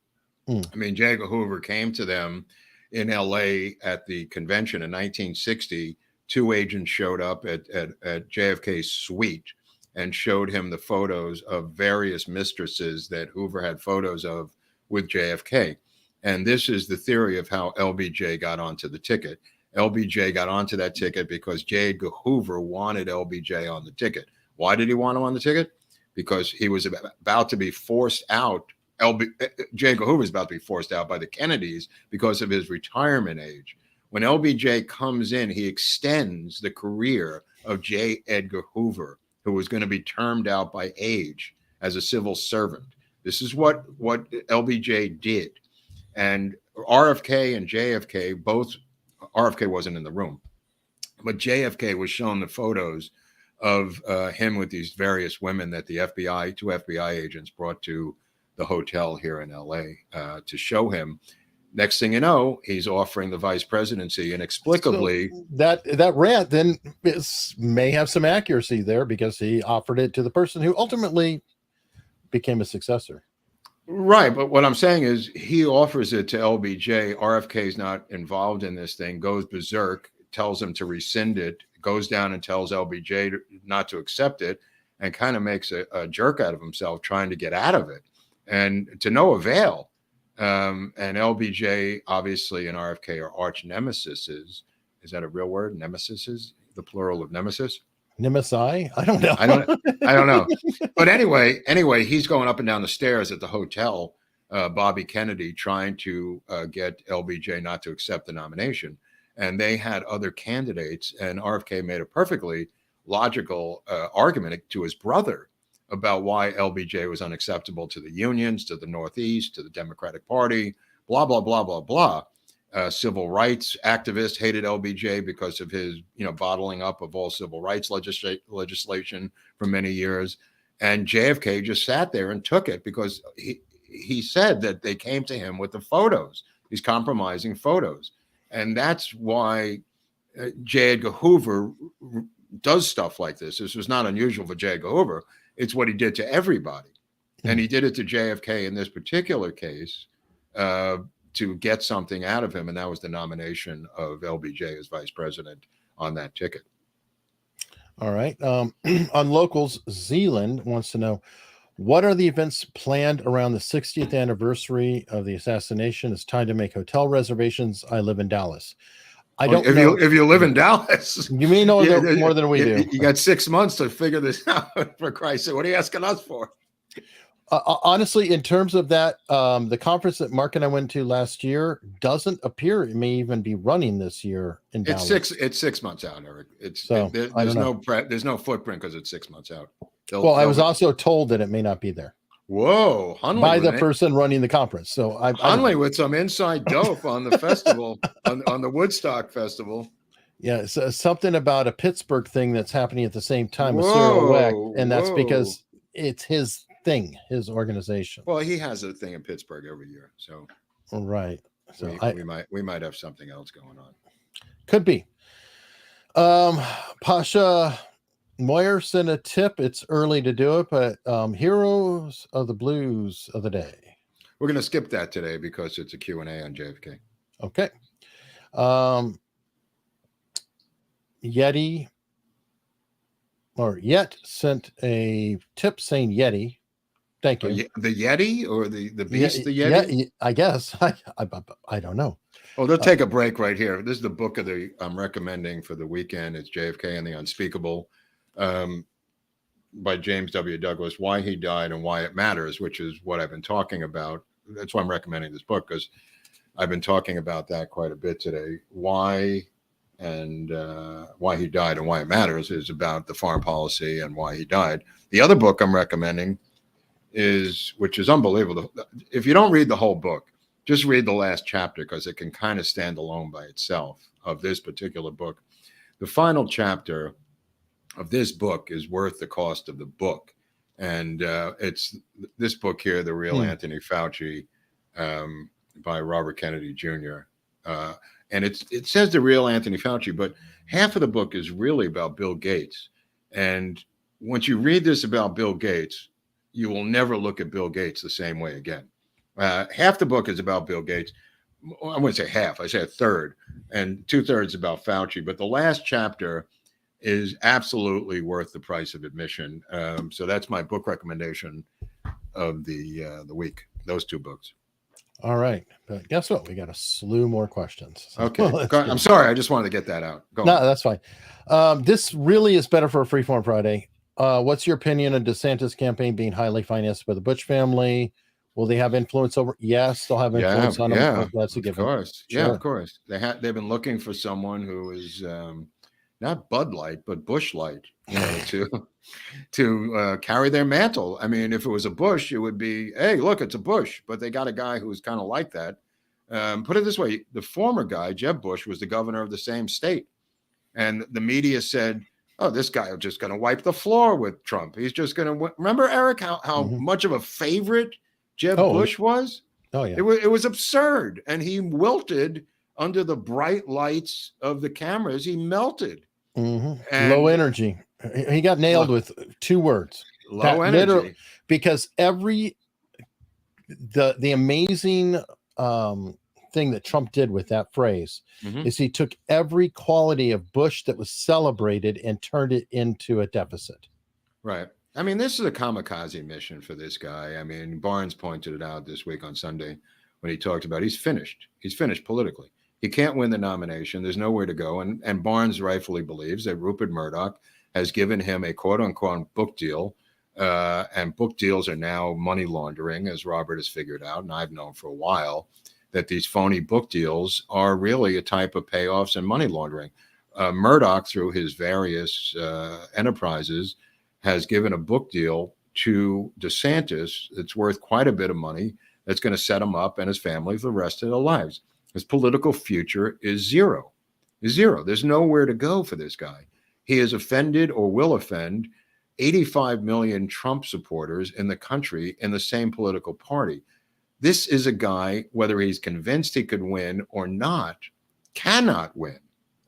I mean, J. Edgar Hoover came to them in LA at the convention in 1960. Two agents showed up at JFK's suite and showed him the photos of various mistresses that Hoover had photos of with JFK. And this is the theory of how LBJ got onto the ticket. LBJ got onto that ticket because J. Edgar Hoover wanted LBJ on the ticket. Why did he want him on the ticket? Because he was about to be forced out. J. Edgar Hoover was about to be forced out by the Kennedys because of his retirement age. When LBJ comes in, he extends the career of J. Edgar Hoover, who was going to be termed out by age as a civil servant. This is what LBJ did. And RFK and JFK, both, RFK wasn't in the room, but JFK was shown the photos of him with these various women that the FBI, two FBI agents brought to the hotel here in LA to show him. Next thing you know, he's offering the vice presidency inexplicably. So that rant then may have some accuracy there because he offered it to the person who ultimately became a successor. Right. But what I'm saying is he offers it to LBJ. RFK is not involved in this thing, goes berserk, tells him to rescind it, goes down and tells LBJ not to accept it, and kind of makes a jerk out of himself trying to get out of it, and to no avail. And LBJ, obviously, and RFK are arch nemesis. Is that a real word? Nemesis is the plural of nemesis. Nemesi? I don't know. I don't know. But anyway, he's going up and down the stairs at the hotel, Bobby Kennedy, trying to get LBJ not to accept the nomination. And they had other candidates, and RFK made a perfectly logical argument to his brother about why LBJ was unacceptable to the unions, to the Northeast, to the Democratic Party, blah, blah, blah, blah, blah. Civil rights activists hated LBJ because of his, bottling up of all civil rights legislation for many years. And JFK just sat there and took it because he said that they came to him with the photos, these compromising photos. And that's why J. Edgar Hoover does stuff like this. This was not unusual for J. Edgar Hoover. It's what he did to everybody. And he did it to JFK in this particular case to get something out of him. And that was the nomination of LBJ as vice president on that ticket. All right. On locals, Zealand wants to know, what are the events planned around the 60th anniversary of the assassination? It's time to make hotel reservations. I live in Dallas. I don't know. If you live in Dallas, you may know more than we do. You got 6 months to figure this out, for Christ's sake. What are you asking us for? Honestly, in terms of that, the conference that Mark and I went to last year doesn't appear it may even be running this year in Dallas. It's 6 months out, Eric. There's no footprint because it's 6 months out. I was also told that it may not be there. Whoa, Hunley by the person running the conference. So Hunley with some inside dope on the festival, on the Woodstock Festival. Yeah, so something about a Pittsburgh thing that's happening at the same time as Cyril Weck, and that's because it's his thing, his organization. Well, he has a thing in Pittsburgh every year, so right. So we might have something else going on. Could be. Pasha Moyer sent a tip. It's early to do it, but heroes of the blues of the day. We're going to skip that today because it's a Q&A on JFK. Okay. Yet sent a tip saying Yeti. Thank you. The Yeti or the beast, the Yeti? Yeah, I guess. I don't know. Well, they'll take a break right here. This is the book I'm recommending for the weekend. It's JFK and the Unspeakable by James W. Douglas, Why He Died and Why It Matters, which is what I've been talking about. That's why I'm recommending this book, because I've been talking about that quite a bit today. Why He Died and Why It Matters is about the foreign policy and why he died. The other book I'm recommending which is unbelievable. If you don't read the whole book, just read the last chapter, because it can kind of stand alone by itself, of this particular book. The final chapter of this book is worth the cost of the book. And it's this book here, The Real Anthony Fauci, by Robert Kennedy Jr. and it says the real Anthony Fauci, but half of the book is really about Bill Gates. And once you read this about Bill Gates, you will never look at Bill Gates the same way again. Half the book is about Bill Gates. I wouldn't say half, I say a third, and 2/3 about Fauci. But the last chapter is absolutely worth the price of admission. So that's my book recommendation of the week. Those 2 books. All right. But guess what? We got a slew more questions. So, okay. I'm sorry. I just wanted to get that out. Go on. That's fine. This really is better for a Freeform Friday. What's your opinion on DeSantis' campaign being highly financed by the Bush family? Will they have influence over? Yes, they'll have influence on them. Yeah, that's a given. Of course. Sure. Yeah, of course. They've been looking for someone who is not Bud Light, but Bush Light, to carry their mantle. I mean, if it was a Bush, it would be, hey, look, it's a Bush. But they got a guy who's kind of like that. Put it this way: the former guy, Jeb Bush, was the governor of the same state, and the media said, "Oh, this guy is just going to wipe the floor with Trump. He's just going to." Remember, Eric, how much of a favorite Jeb Bush was? Oh yeah, it was absurd, and he wilted under the bright lights of the cameras. He melted. Low energy. He got nailed with 2 words. Low energy. Because the amazing thing that Trump did with that phrase is he took every quality of Bush that was celebrated and turned it into a deficit. Right. I mean, this is a kamikaze mission for this guy. I mean, Barnes pointed it out this week on Sunday when he talked about he's finished. He's finished politically. He can't win the nomination. There's nowhere to go. And Barnes rightfully believes that Rupert Murdoch has given him a quote unquote book deal. And book deals are now money laundering, as Robert has figured out. And I've known for a while that these phony book deals are really a type of payoffs and money laundering. Murdoch, through his various enterprises, has given a book deal to DeSantis that's worth quite a bit of money that's going to set him up and his family for the rest of their lives. His political future is zero. There's nowhere to go for this guy. He has offended or will offend 85 million Trump supporters in the country in the same political party. This is a guy, whether he's convinced he could win or not, cannot win.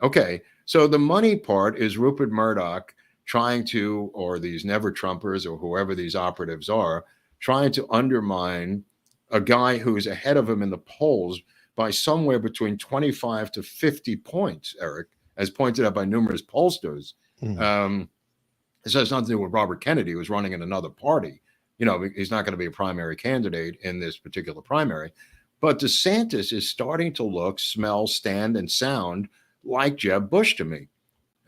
Okay, so the money part is Rupert Murdoch trying to, or these never Trumpers or whoever these operatives are, trying to undermine a guy who's ahead of him in the polls by somewhere between 25 to 50 points, Eric, as pointed out by numerous pollsters. This has nothing to do with Robert Kennedy, who's running in another party. He's not going to be a primary candidate in this particular primary. But DeSantis is starting to look, smell, stand, and sound like Jeb Bush to me.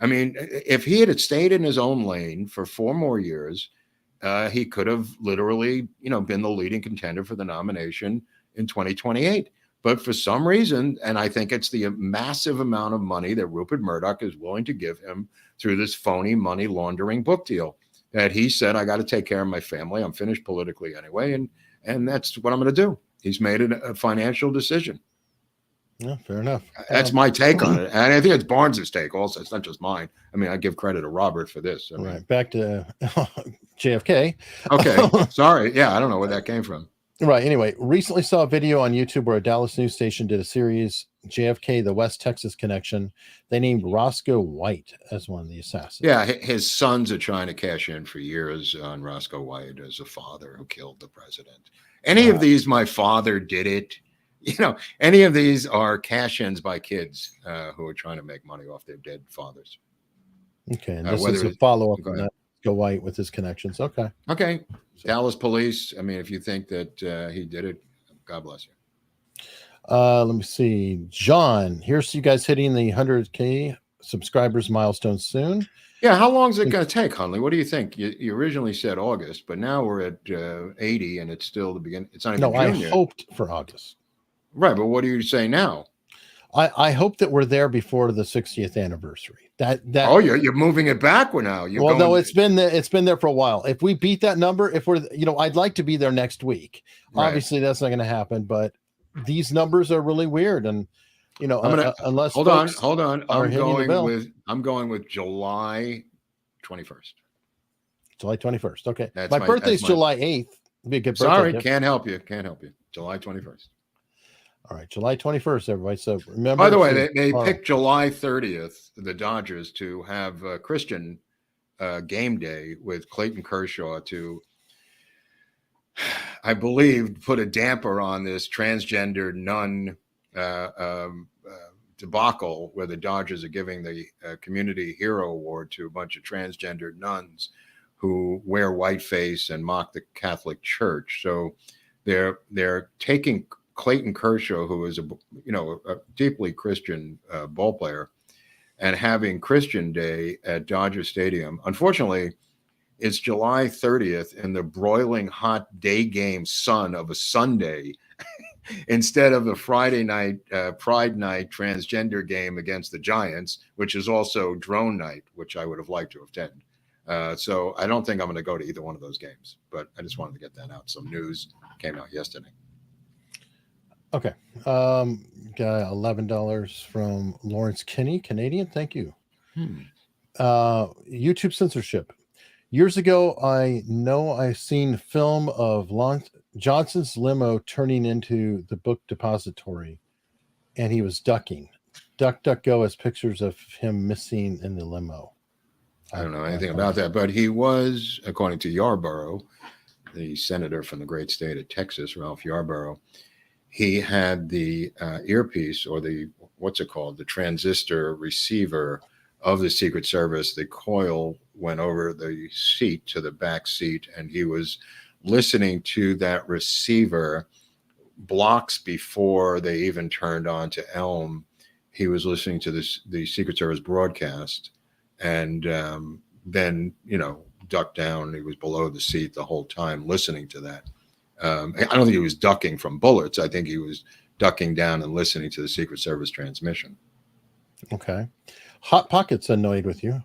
I mean, if he had stayed in his own lane for 4 more years, he could have literally, been the leading contender for the nomination in 2028. But for some reason, and I think it's the massive amount of money that Rupert Murdoch is willing to give him through this phony money laundering book deal, that he said, I got to take care of my family. I'm finished politically anyway. And that's what I'm going to do. He's made a financial decision. Yeah, fair enough. That's my take on it. And I think it's Barnes's take also. It's not just mine. I mean, I give credit to Robert for this. Right. Back to JFK. Okay. Sorry. Yeah. I don't know where that came from. Right. Anyway, recently saw a video on YouTube where a Dallas news station did a series, JFK, the West Texas Connection. They named Roscoe White as one of the assassins. Yeah. His sons are trying to cash in for years on Roscoe White as a father who killed the president. Any of these, my father did it. Any of these are cash-ins by kids who are trying to make money off their dead fathers. Okay. And this is a follow-up on that. Go White with his connections. Okay. So, Dallas police. I mean, if you think that he did it, God bless you. Let me see. John, here's you guys hitting the 100K subscribers milestone soon. Yeah. How long is it going to take, Hunley? What do you think? You originally said August, but now we're at 80 and it's still the beginning. It's not even June yet. I hoped for August. Right. But what do you say now? I hope that we're there before the 60th anniversary. You're moving it backward now. No, it's been there for a while. If we beat that number, I'd like to be there next week. Right. Obviously, that's not going to happen. But these numbers are really weird, and unless hold on. I'm going with July 21st. July 21st. Okay, my birthday's July 8th. Be a good birthday. Sorry, can't help you. July 21st. All right, July 21st, everybody. So remember. By the way, they picked July 30th, the Dodgers, to have a Christian game day with Clayton Kershaw to, I believe, put a damper on this transgender nun debacle where the Dodgers are giving the Community Hero Award to a bunch of transgender nuns who wear whiteface and mock the Catholic Church. So they're taking Clayton Kershaw, who is a deeply Christian ball player, and having Christian Day at Dodger Stadium. Unfortunately, it's July 30th in the broiling hot day game sun of a Sunday instead of a Friday night Pride Night transgender game against the Giants, which is also drone night, which I would have liked to attend. So I don't think I'm going to go to either one of those games, but I just wanted to get that out. Some news came out yesterday. Okay. Got $11 from Lawrence Kinney, Canadian. Thank you. YouTube censorship. Years ago, I seen film of Johnson's limo turning into the Book Depository, and he was ducking. DuckDuckGo has pictures of him missing in the limo. I don't know anything about that, but he was, according to Yarborough, the senator from the great state of Texas, Ralph Yarborough, he had the earpiece, or the transistor receiver of the Secret Service. The coil went over the seat to the back seat, and he was listening to that receiver blocks before they even turned on to Elm. He was listening to the Secret Service broadcast, and then ducked down. He was below the seat the whole time listening to that. I don't think he was ducking from bullets. I think he was ducking down and listening to the Secret Service transmission. Okay. Hot Pocket's annoyed with you,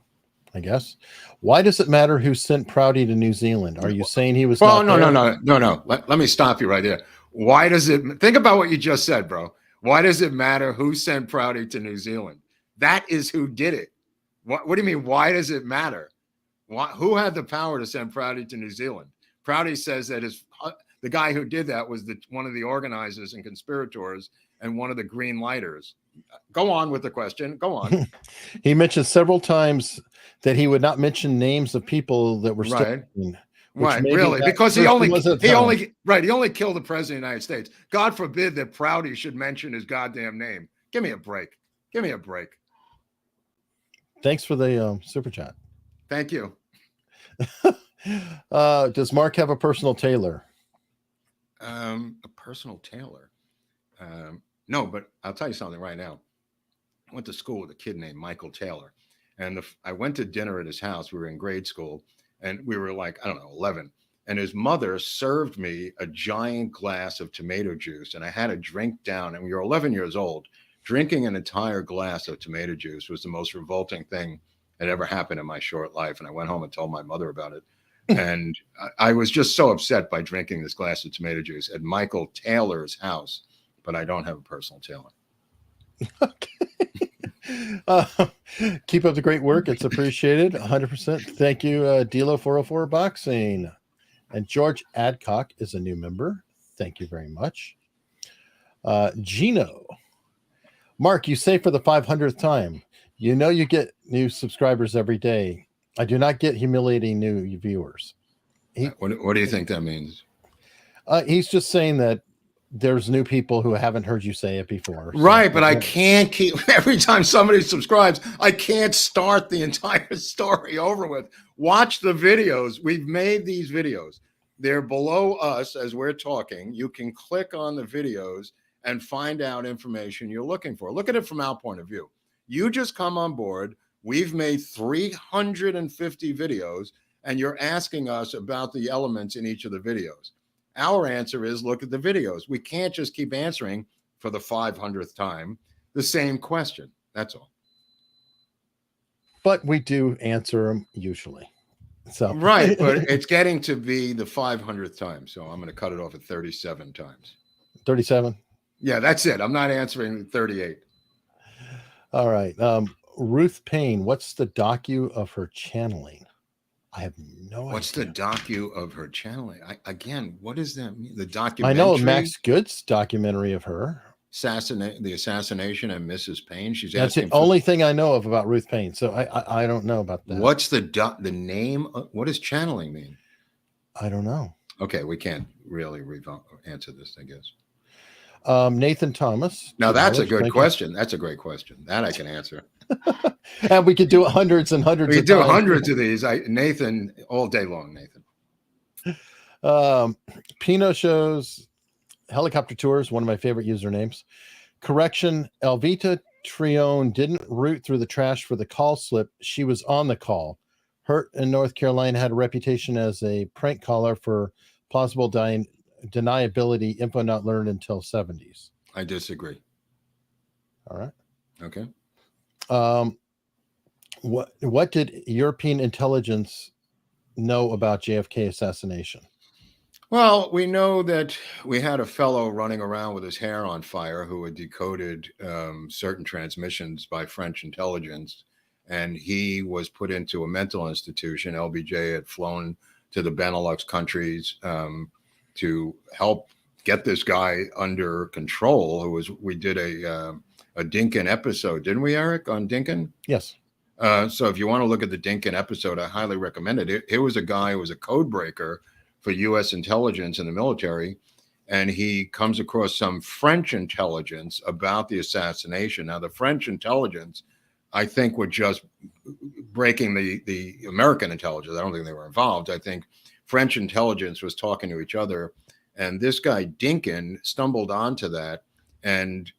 I guess. Why does it matter who sent Prouty to New Zealand? Are you saying he was? Well, no. Let me stop you right there. Why does it? Think about what you just said, bro. Why does it matter who sent Prouty to New Zealand? That is who did it. What do you mean? Why does it matter? Who had the power to send Prouty to New Zealand? Prouty says that the guy who did that was one of the organizers and conspirators and one of the green lighters. Go on with the question. Go on. He mentioned several times that he would not mention names of people that were right. Studying, right, really, because he only killed the president of the United States. God forbid that Prouty should mention his goddamn name. Give me a break. Thanks for the super chat. Thank you. Does Mark have a personal tailor? A personal tailor? No, but I'll tell you something right now. I went to school with a kid named Michael Taylor, and I went to dinner at his house. We were in grade school, and we were like, 11. And his mother served me a giant glass of tomato juice, and I had to drink down. And we were 11 years old. Drinking an entire glass of tomato juice was the most revolting thing that ever happened in my short life. And I went home and told my mother about it. And I was just so upset by drinking this glass of tomato juice at Michael Taylor's house. But I don't have a personal tailor. Okay. Keep up the great work. It's appreciated. 100%. Thank you, Dilo404 Boxing. And George Adcock is a new member. Thank you very much. Gino. Mark, you say for the 500th time, you get new subscribers every day. I do not get humiliating new viewers. What do you think that means? He's just saying that there's new people who haven't heard you say it before. Right, but I can't keep, every time somebody subscribes, I can't start the entire story over with. Watch the videos. We've made these videos. They're below us as we're talking. You can click on the videos and find out information you're looking for. Look at it from our point of view. You just come on board. We've made 350 videos, and you're asking us about the elements in each of the videos. Our answer is look at the videos. We can't just keep answering for the 500th time the same question. That's all. But we do answer them usually. So right, but it's getting to be the 500th time. So I'm going to cut it off at 37 times. 37? Yeah, that's it. I'm not answering 38. All right. Ruth Payne, what's the docu of her channeling? I have no idea. What's the docu of her channeling? Again, what does that mean? The documentary? I know Max Good's documentary of her. the assassination of Mrs. Payne? She's That's the asking only thing I know of about Ruth Payne. So I don't know about that. What's the name? What does channeling mean? I don't know. Okay, we can't really answer this, I guess. Nathan Thomas. Now that's a good question. That's a great question. That I can answer. And we could do hundreds and hundreds. We do hundreds of these. Nathan, all day long, Nathan. Pino shows helicopter tours. One of my favorite usernames. Correction: Elvita Trione didn't root through the trash for the call slip. She was on the call. Hurt in North Carolina had a reputation as a prank caller for plausible deniability, info not learned until 70s. I disagree. All right. Okay. What did European intelligence know about JFK assassination? Well, we know that we had a fellow running around with his hair on fire who had decoded certain transmissions by French intelligence, and he was put into a mental institution. LBJ had flown to the Benelux countries to help get this guy under control. We did a Dinkin episode, didn't we, Eric, on Dinkin? Yes. So if you want to look at the Dinkin episode, I highly recommend it. It was a guy who was a code breaker for U.S. intelligence and the military, and he comes across some French intelligence about the assassination. Now, the French intelligence, I think, were just breaking the American intelligence. I don't think they were involved. I think French intelligence was talking to each other, and this guy Dinkin stumbled onto that and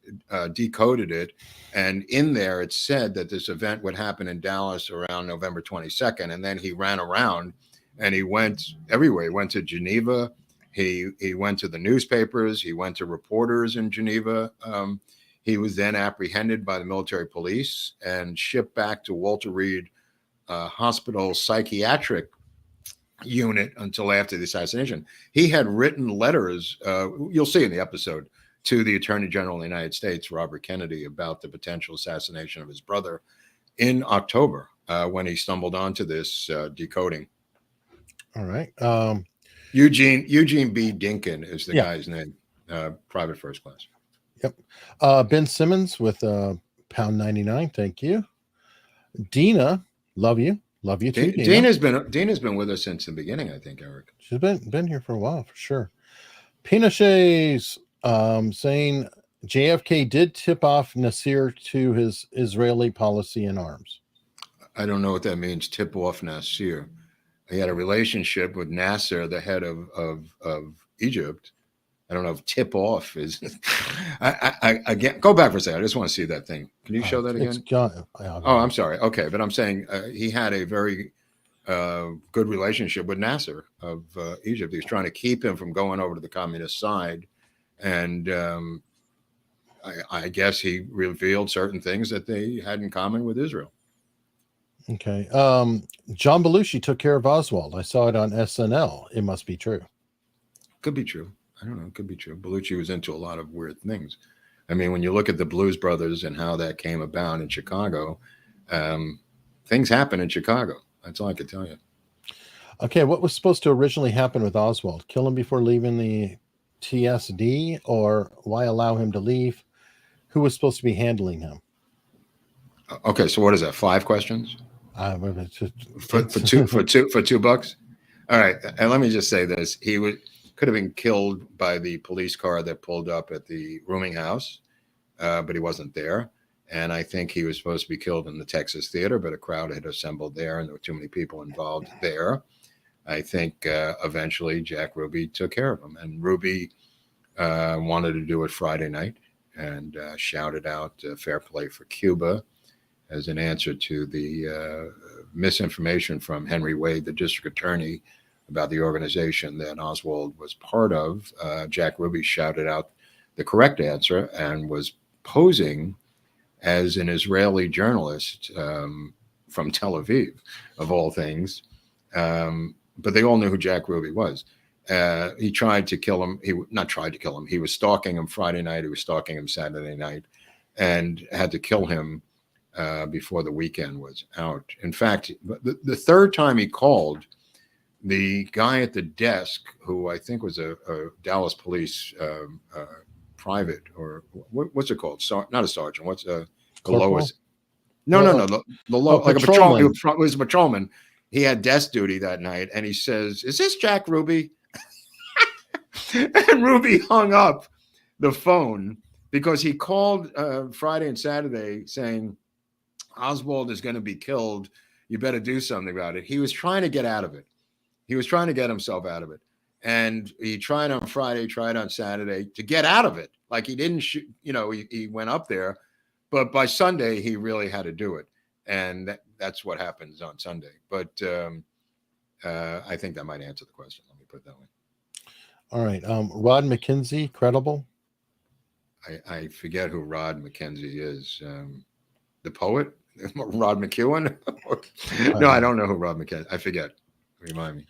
decoded it. And in there, it said that this event would happen in Dallas around November 22nd. And then he ran around and he went everywhere. He went to Geneva. He went to the newspapers. He went to reporters in Geneva. He was then apprehended by the military police and shipped back to Walter Reed Hospital psychiatric unit until after the assassination. He had written letters, you'll see in the episode, to the Attorney General of the United States, Robert Kennedy, about the potential assassination of his brother in October when he stumbled onto this decoding. All right. Eugene B. Dinkin is the guy's name, private first class. Yep. Ben Simmons with £1.99. Thank you. Dina, love you. Love you too. Dina's been with us since the beginning, I think, Eric. She's been here for a while for sure. Pinochet's saying JFK did tip off Nasser to his Israeli policy in arms. I don't know what that means, tip off Nasser. He had a relationship with Nasser, the head of Egypt. I don't know if tip off is. I go back for a second. I just want to see that thing. Can you show that again? Oh, I'm sorry. Okay, but I'm saying he had a very good relationship with Nasser of Egypt. He was trying to keep him from going over to the communist side. And I guess he revealed certain things that they had in common with Israel. Okay. John Belushi took care of Oswald. I saw it on SNL. It must be true. Could be true. I don't know. It could be true. Belushi was into a lot of weird things. I mean, when you look at the Blues Brothers and how that came about in Chicago, things happen in Chicago. That's all I can tell you. Okay. What was supposed to originally happen with Oswald? Kill him before leaving the TSD, or why allow him to leave? Who was supposed to be handling him? Okay, so what is that? 5 questions for $2? All right, and let me just say this: he could have been killed by the police car that pulled up at the rooming house, but he wasn't there. And I think he was supposed to be killed in the Texas Theater, but a crowd had assembled there, and there were too many people involved there. I think eventually Jack Ruby took care of him, and Ruby wanted to do it Friday night and shouted out fair play for Cuba as an answer to the misinformation from Henry Wade, the district attorney, about the organization that Oswald was part of. Jack Ruby shouted out the correct answer and was posing as an Israeli journalist from Tel Aviv, of all things. But they all knew who Jack Ruby was. He tried to kill him. He was stalking him Friday night. He was stalking him Saturday night and had to kill him before the weekend was out. In fact, the third time he called, the guy at the desk, who I think was a Dallas police private, or what's it called? Not a sergeant. What's the Corporal? lowest? No. The low, like patrolman. a patrol. He was a patrolman. He had desk duty that night, and he says, "Is this Jack Ruby?" And Ruby hung up the phone because he called Friday and Saturday saying Oswald is going to be killed. You better do something about it. He was trying to get out of it. He was trying to get himself out of it. And he tried on Friday, tried on Saturday to get out of it. Like he didn't shoot, he went up there. But by Sunday, he really had to do it. And that's what happens on Sunday. But I think that might answer the question. Let me put it that way. All right. Rod McKenzie, credible? I forget who Rod McKenzie is. The poet? Rod McEwen? No, I don't know who Rod McKenzie. I forget. Remind me.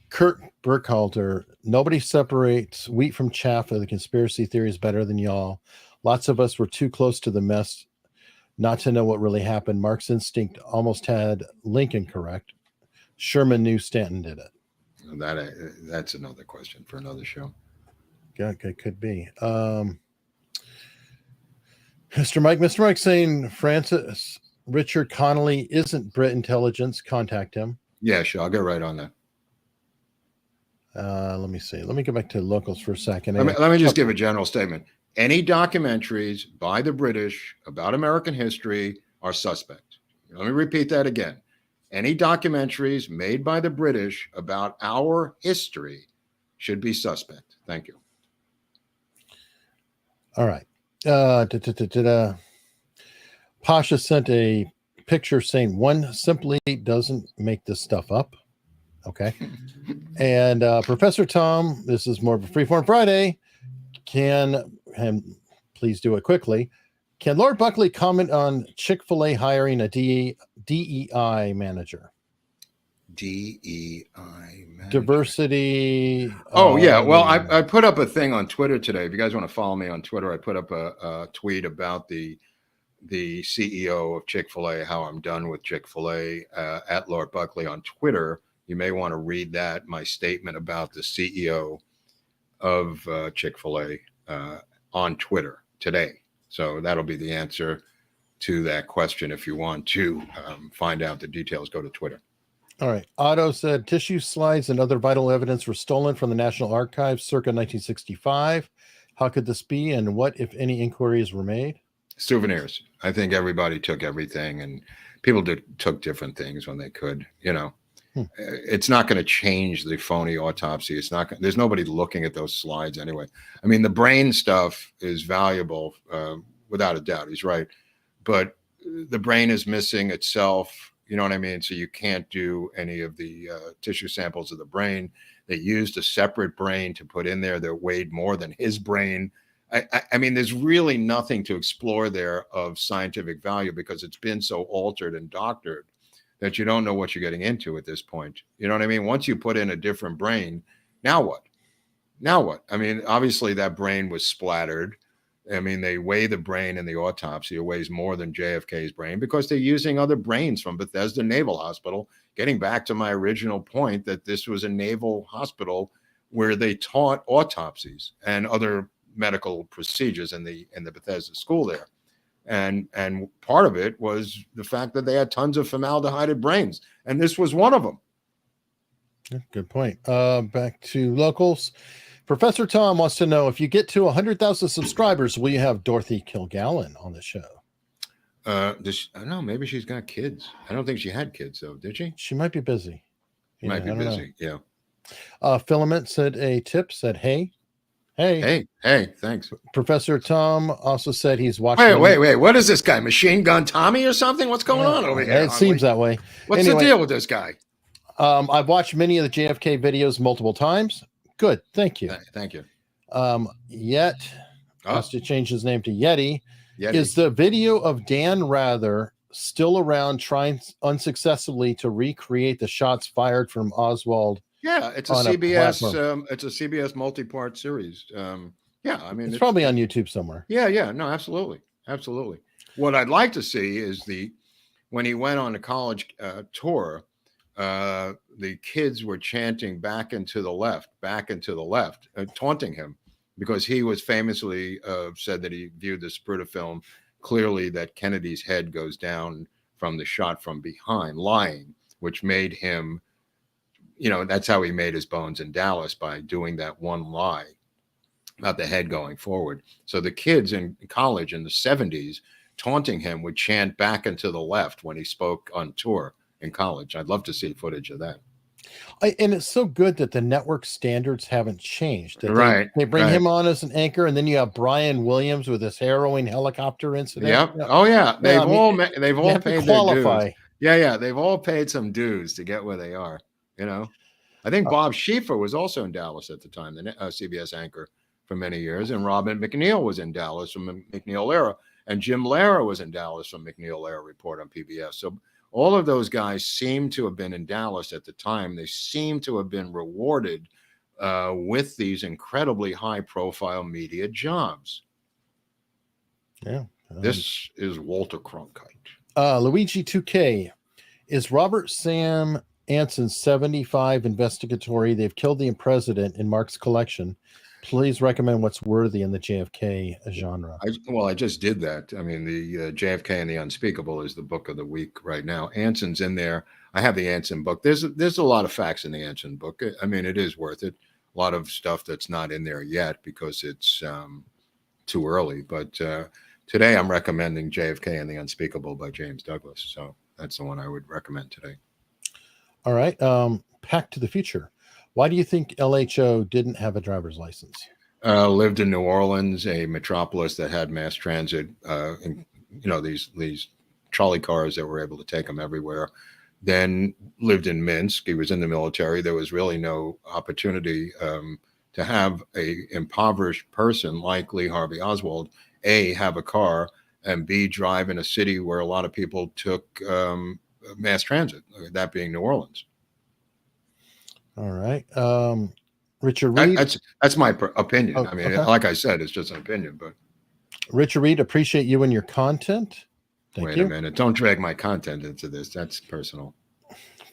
Kurt Burkhalter, nobody separates wheat from chaff of the conspiracy theories better than y'all. Lots of us were too close to the mess not to know what really happened. Mark's instinct almost had Lincoln correct. Sherman knew Stanton did it. That's another question for another show. Yeah, it could be. Mr. Mike saying Francis Richard Connolly isn't Brit intelligence. Contact him. Yeah, sure. I'll get right on that. Let me see. Let me go back to locals for a second. Let me just give a general statement. Any documentaries by the British about American history are suspect. Let me repeat that again. Any documentaries made by the British about our history should be suspect. Thank you. All right. Pasha sent a picture saying one simply doesn't make this stuff up. Okay. And Professor Tom, this is more of a Freeform Friday. Please do it quickly. Can Lord Buckley comment on Chick-fil-A hiring a DEI manager? DEI manager. Diversity. Oh, yeah. Well, I put up a thing on Twitter today. If you guys want to follow me on Twitter, I put up a tweet about the CEO of Chick-fil-A, how I'm done with Chick-fil-A, at Lord Buckley on Twitter. You may want to read that, my statement about the CEO of Chick-fil-A on Twitter today. So that'll be the answer to that question. If you want to find out the details, go to Twitter. All right. Otto said tissue slides and other vital evidence were stolen from the National Archives circa 1965. How could this be? And what, if any, inquiries were made? Souvenirs. I think everybody took everything, and people took different things when they could, It's not going to change the phony autopsy. It's not. There's nobody looking at those slides anyway. I mean, the brain stuff is valuable, without a doubt. He's right, but the brain is missing itself. You know what I mean? So you can't do any of the tissue samples of the brain. They used a separate brain to put in there that weighed more than his brain. I mean, there's really nothing to explore there of scientific value because it's been so altered and doctored that you don't know what you're getting into at this point. You know what I mean? Once you put in a different brain, now what? Now what? I mean, obviously that brain was splattered. I mean, they weigh the brain in the autopsy. It weighs more than JFK's brain because they're using other brains from Bethesda Naval Hospital. Getting back to my original point that this was a naval hospital where they taught autopsies and other medical procedures in the Bethesda school there. And part of it was the fact that they had tons of formaldehyde brains. And this was one of them. Good point. Back to locals. Professor Tom wants to know, if you get to 100,000 subscribers, will you have Dorothy Kilgallon on the show? I don't know. Maybe she's got kids. I don't think she had kids, though. Did she? She might be busy. Might be busy. Yeah. Filament said Hey, thanks. Professor Tom also said he's watching. Wait. What is this guy? Machine Gun Tommy or something? What's going on over here? It seems that way. What's the deal with this guy? I've watched many of the JFK videos multiple times. Good. Thank you. Thank you. Has to change his name to Yeti. Is the video of Dan Rather still around trying unsuccessfully to recreate the shots fired from Oswald? Yeah, it's a CBS. It's a CBS multi-part series. I mean, it's probably on YouTube somewhere. Yeah. No, absolutely. What I'd like to see is when he went on a college tour, the kids were chanting back and to the left, taunting him. because he was famously said that he viewed the Zapruder film clearly that Kennedy's head goes down from the shot from behind, lying, which made him, that's how he made his bones in Dallas, by doing that one lie about the head going forward. So the kids in college in the 70s taunting him would chant back and to the left when he spoke on tour in college. I'd love to see footage of that. And it's so good that the network standards haven't changed. That Right. They bring him on as an anchor, and then you have Brian Williams with this harrowing helicopter incident. Yep. Oh yeah. They've all paid their dues. Yeah. They've all paid some dues to get where they are. I think Bob Schieffer was also in Dallas at the time, the CBS anchor for many years, and Robin McNeil was in Dallas from the McNeil era, and Jim Lehrer was in Dallas from McNeil Lehrer Report on PBS. So all of those guys seem to have been in Dallas at the time. They seem to have been rewarded with these incredibly high-profile media jobs. Yeah. This is Walter Cronkite. Luigi 2K. Is Robert Sam Anson's 75 investigatory They've Killed the President in Mark's collection? Please recommend what's worthy in the JFK genre. I just did that. I mean, the JFK and the Unspeakable is the book of the week right now. Anson's in there. I have the Anson book. There's a lot of facts in the Anson book. I mean, it is worth it. A lot of stuff that's not in there yet because it's too early. But today I'm recommending JFK and the Unspeakable by James Douglas. So that's the one I would recommend today. All right. Back to the Future. Why do you think LHO didn't have a driver's license? Lived in New Orleans, a metropolis that had mass transit, and, these trolley cars that were able to take him everywhere. Then lived in Minsk. He was in the military. There was really no opportunity to have a impoverished person like Lee Harvey Oswald, A, have a car, and B, drive in a city where a lot of people took mass transit, that being New Orleans. All right. Richard Reed. That's my opinion. I mean, like I said, it's just an opinion, but Richard Reed, appreciate you and your content. Wait a minute. Don't drag my content into this. That's personal.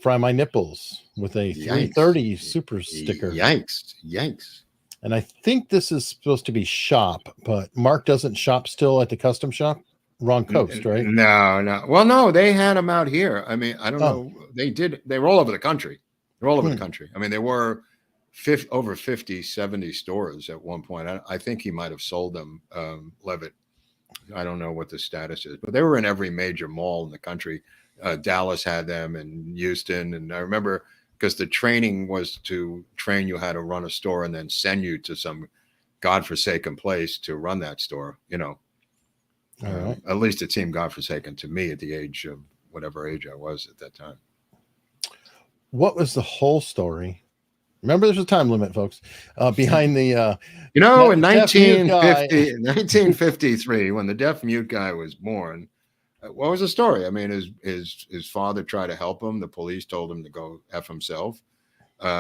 Fry my nipples with a 330 super sticker. Yikes. And I think this is supposed to be shop, but Mark doesn't shop still at the custom shop. Wrong coast, right? No. Well, no, they had them out here. I mean, I don't know. They did. They were all over the country. They're all over the country. I mean, there were over 50, 70 stores at one point. I think he might have sold them, Levitt. I don't know what the status is, but they were in every major mall in the country. Dallas had them, and Houston. And I remember because the training was to train you how to run a store and then send you to some godforsaken place to run that store, All right. At least it seemed godforsaken to me at the age of whatever age I was at that time. What was the whole story? Remember, there's a time limit, folks. Behind the, in 1953, when the deaf mute guy was born, what was the story? I mean, his father tried to help him. The police told him to go F himself.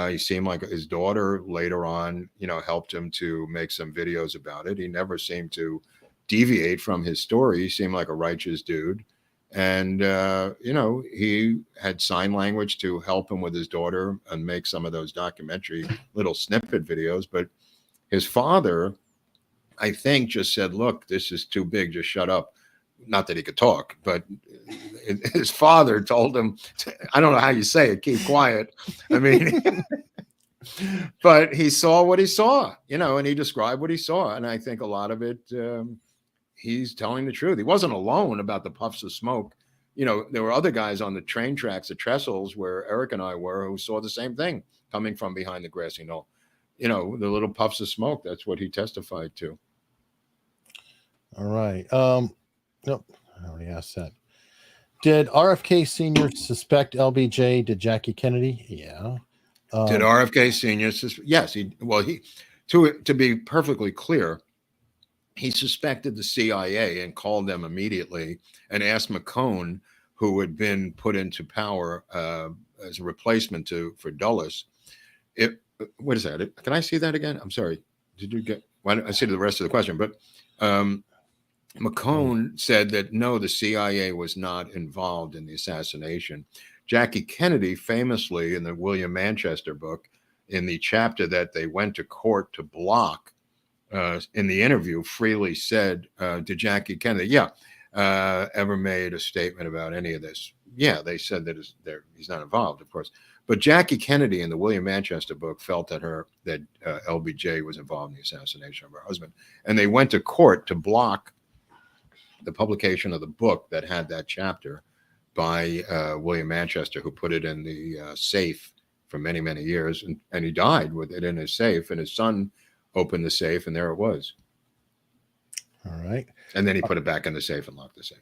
He seemed like his daughter later on, helped him to make some videos about it. He never seemed to deviate from his story. He seemed like a righteous dude. And, he had sign language to help him with his daughter and make some of those documentary little snippet videos. But his father, I think, just said, look, this is too big. Just shut up. Not that he could talk, but his father told him, I don't know how you say it, keep quiet. I mean, but he saw what he saw, and he described what he saw. And I think a lot of it, he's telling the truth. He wasn't alone about the puffs of smoke. There were other guys on the train tracks, the trestles where Eric and I were, who saw the same thing coming from behind the grassy knoll. The little puffs of smoke. That's what he testified to. All right. Nope. I already asked that. Did RFK Sr. suspect LBJ? Did Jackie Kennedy? Yeah. Did RFK Sr. Yes. To be perfectly clear, he suspected the CIA and called them immediately and asked McCone, who had been put into power as a replacement for Dulles. What is that? Can I see that again? I'm sorry. Did you get? Well, I see the rest of the question, but McCone said that no, the CIA was not involved in the assassination. Jackie Kennedy famously, in the William Manchester book, in the chapter that they went to court to block in the interview freely said to Jackie Kennedy, ever made a statement about any of this? Yeah, they said that he's not involved, of course. But Jackie Kennedy in the William Manchester book felt that LBJ was involved in the assassination of her husband. And they went to court to block the publication of the book that had that chapter by William Manchester, who put it in the safe for many, many years. And he died with it in his safe. And his son opened the safe, and there it was. All right. And then he put it back in the safe and locked the safe.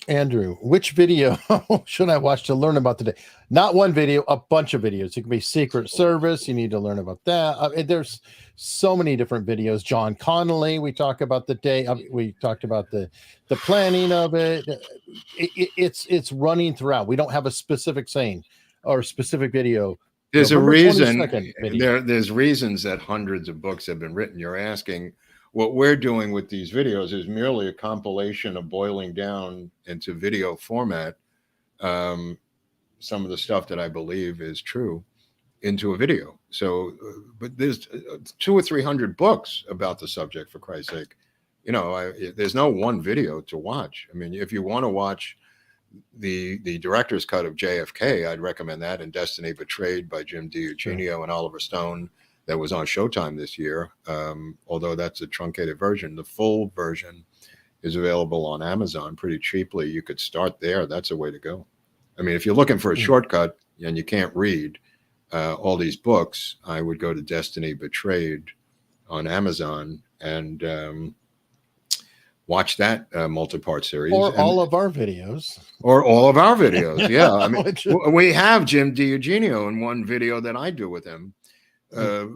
Andrew, which video should I watch to learn about today? Not one video, a bunch of videos. It can be Secret Service. You need to learn about that. There's so many different videos. John Connolly, we talk about the day. We talked about the planning of it. It's running throughout. We don't have a specific saying or specific video. There's a reason. There's reasons that hundreds of books have been written. You're asking. What we're doing with these videos is merely a compilation of boiling down into video format some of the stuff that I believe is true into a video. So, but there's 200 or 300 books about the subject, for Christ's sake. There's no one video to watch. I mean, if you want to watch the director's cut of JFK, I'd recommend that, and Destiny Betrayed by Jim DiEugenio and Oliver Stone. That was on Showtime this year, although that's a truncated version. The full version is available on Amazon pretty cheaply. You could start there. That's a way to go. I mean, if you're looking for a shortcut and you can't read all these books, I would go to Destiny Betrayed on Amazon and watch that multi-part series. Or all of our videos. Or all of our videos, yeah. I mean, we have Jim DiEugenio in one video that I do with him.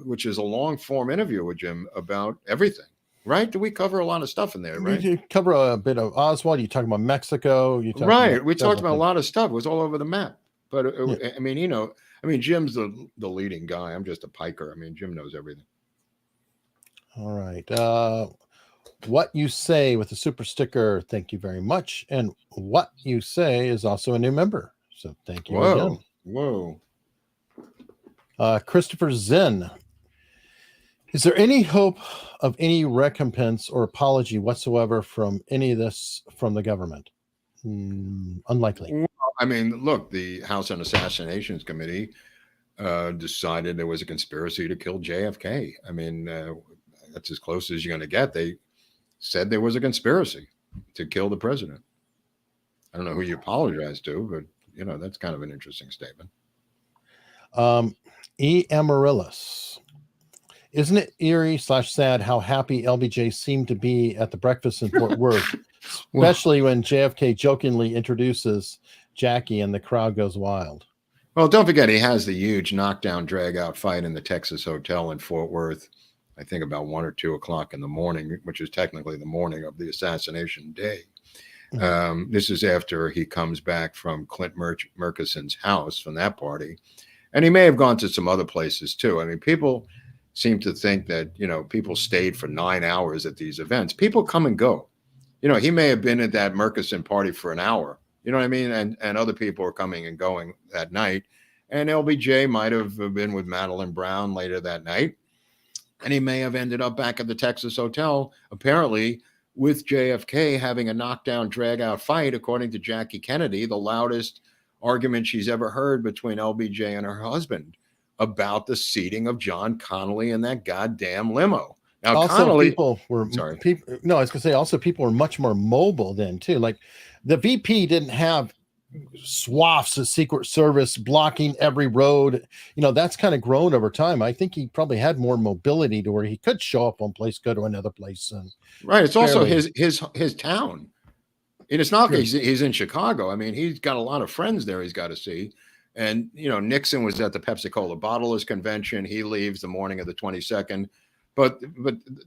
Which is a long form interview with Jim about everything, right? Do we cover a lot of stuff in there, right? You cover a bit of Oswald. You talk about Mexico. We talked about a lot of stuff. It was all over the map. But I mean, Jim's the leading guy. I'm just a piker. I mean, Jim knows everything. All right. What you say with the super sticker, thank you very much. And what you say is also a new member. So thank you again. Whoa. Christopher Zen. Is there any hope of any recompense or apology whatsoever from any of this from the government? Unlikely. Well, I mean, look, the House on Assassinations Committee decided there was a conspiracy to kill JFK. I mean, that's as close as you're going to get. They said there was a conspiracy to kill the president. I don't know who you apologize to, but, that's kind of an interesting statement. E. Amaryllis. Isn't it eerie / sad how happy LBJ seemed to be at the breakfast in Fort Worth, especially when JFK jokingly introduces Jackie and the crowd goes wild? Well, don't forget, he has the huge knockdown, drag-out fight in the Texas Hotel in Fort Worth, I think about 1 or 2 o'clock in the morning, which is technically the morning of the assassination day. This is after he comes back from Clint Murchison's house from that party. And he may have gone to some other places too. I mean, people seem to think that, people stayed for 9 hours at these events. People come and go. He may have been at that Murchison party for an hour. You know what I mean? And other people are coming and going that night. And LBJ might have been with Madeline Brown later that night. And he may have ended up back at the Texas Hotel, apparently with JFK having a knockdown, drag-out fight, according to Jackie Kennedy, the loudest argument she's ever heard between LBJ and her husband about the seating of John Connolly in that goddamn limo. Now, also, Connolly, people were I was gonna say also people were much more mobile then too. Like the VP didn't have swaths of Secret Service blocking every road. That's kind of grown over time. I think he probably had more mobility to where he could show up one place, go to another place. And right. It's also his town. And it's not like he's in Chicago. I mean, he's got a lot of friends there he's got to see. And, Nixon was at the Pepsi-Cola Bottlers Convention. He leaves the morning of the 22nd. But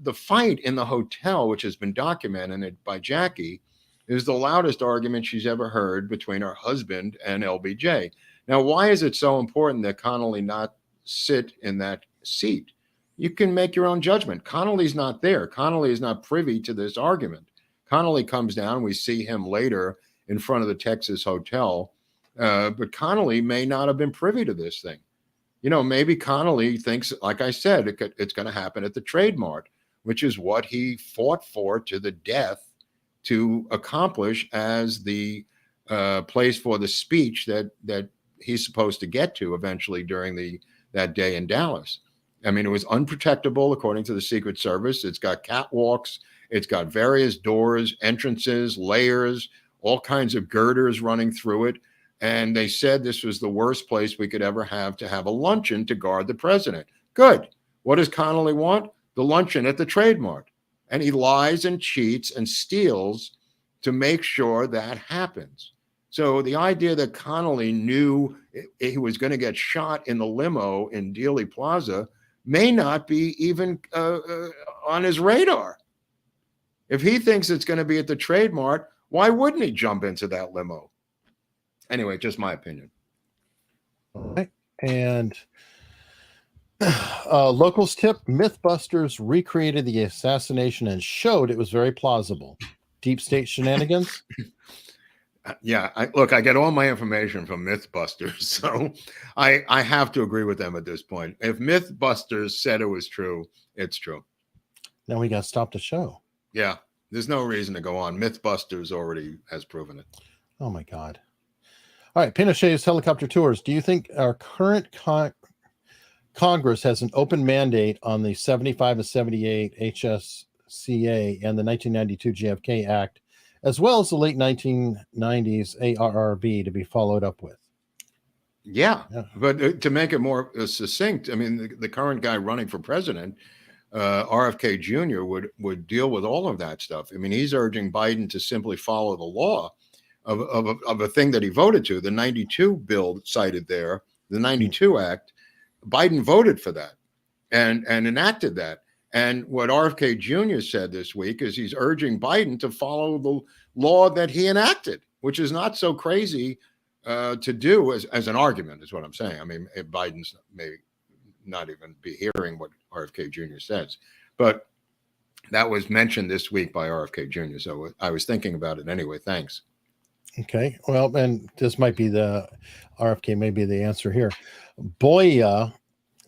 the fight in the hotel, which has been documented by Jackie, is the loudest argument she's ever heard between her husband and LBJ. Now, why is it so important that Connolly not sit in that seat? You can make your own judgment. Connolly's not there. Connolly is not privy to this argument. Connolly comes down. We see him later in front of the Texas Hotel. But Connolly may not have been privy to this thing. Maybe Connolly thinks, like I said, it's going to happen at the Trade Mart which is what he fought for to the death to accomplish as the place for the speech that he's supposed to get to eventually during that day in Dallas. I mean, it was unprotectable according to the Secret Service. It's got catwalks, it's got various doors, entrances, layers, all kinds of girders running through it. And they said this was the worst place we could ever have to have a luncheon to guard the president. Good. What does Connolly want? The luncheon at the Trade Mart. And he lies and cheats and steals to make sure that happens. So the idea that Connolly knew he was going to get shot in the limo in Dealey Plaza may not be even on his radar. If he thinks it's going to be at the Trade Mart, why wouldn't he jump into that limo? Anyway, just my opinion. All right. And locals tip, Mythbusters recreated the assassination and showed it was very plausible. Deep state shenanigans? Yeah, I get all my information from Mythbusters, so I have to agree with them at this point. If Mythbusters said it was true, it's true. Now we got to stop the show. Yeah, there's no reason to go on. Mythbusters already has proven it. Oh my God. All right, Pinochet's helicopter tours. Do you think our current Congress has an open mandate on the 75 and 78 HSCA and the 1992 JFK Act, as well as the late 1990s ARRB to be followed up with? Yeah. But to make it more succinct, I mean, the current guy running for president, RFK Jr., would deal with all of that stuff. I mean, he's urging Biden to simply follow the law of a thing that he voted to, the 92 bill cited there, the 92 Act. Biden voted for that and enacted that. And what RFK Jr. said this week is he's urging Biden to follow the law that he enacted, which is not so crazy to do as an argument, is what I'm saying. I mean, Biden's may not even be hearing what RFK Jr. says, but that was mentioned this week by RFK Jr. So I was thinking about it anyway. Thanks. Okay. Well, and this might be the RFK, may be the answer here. Boya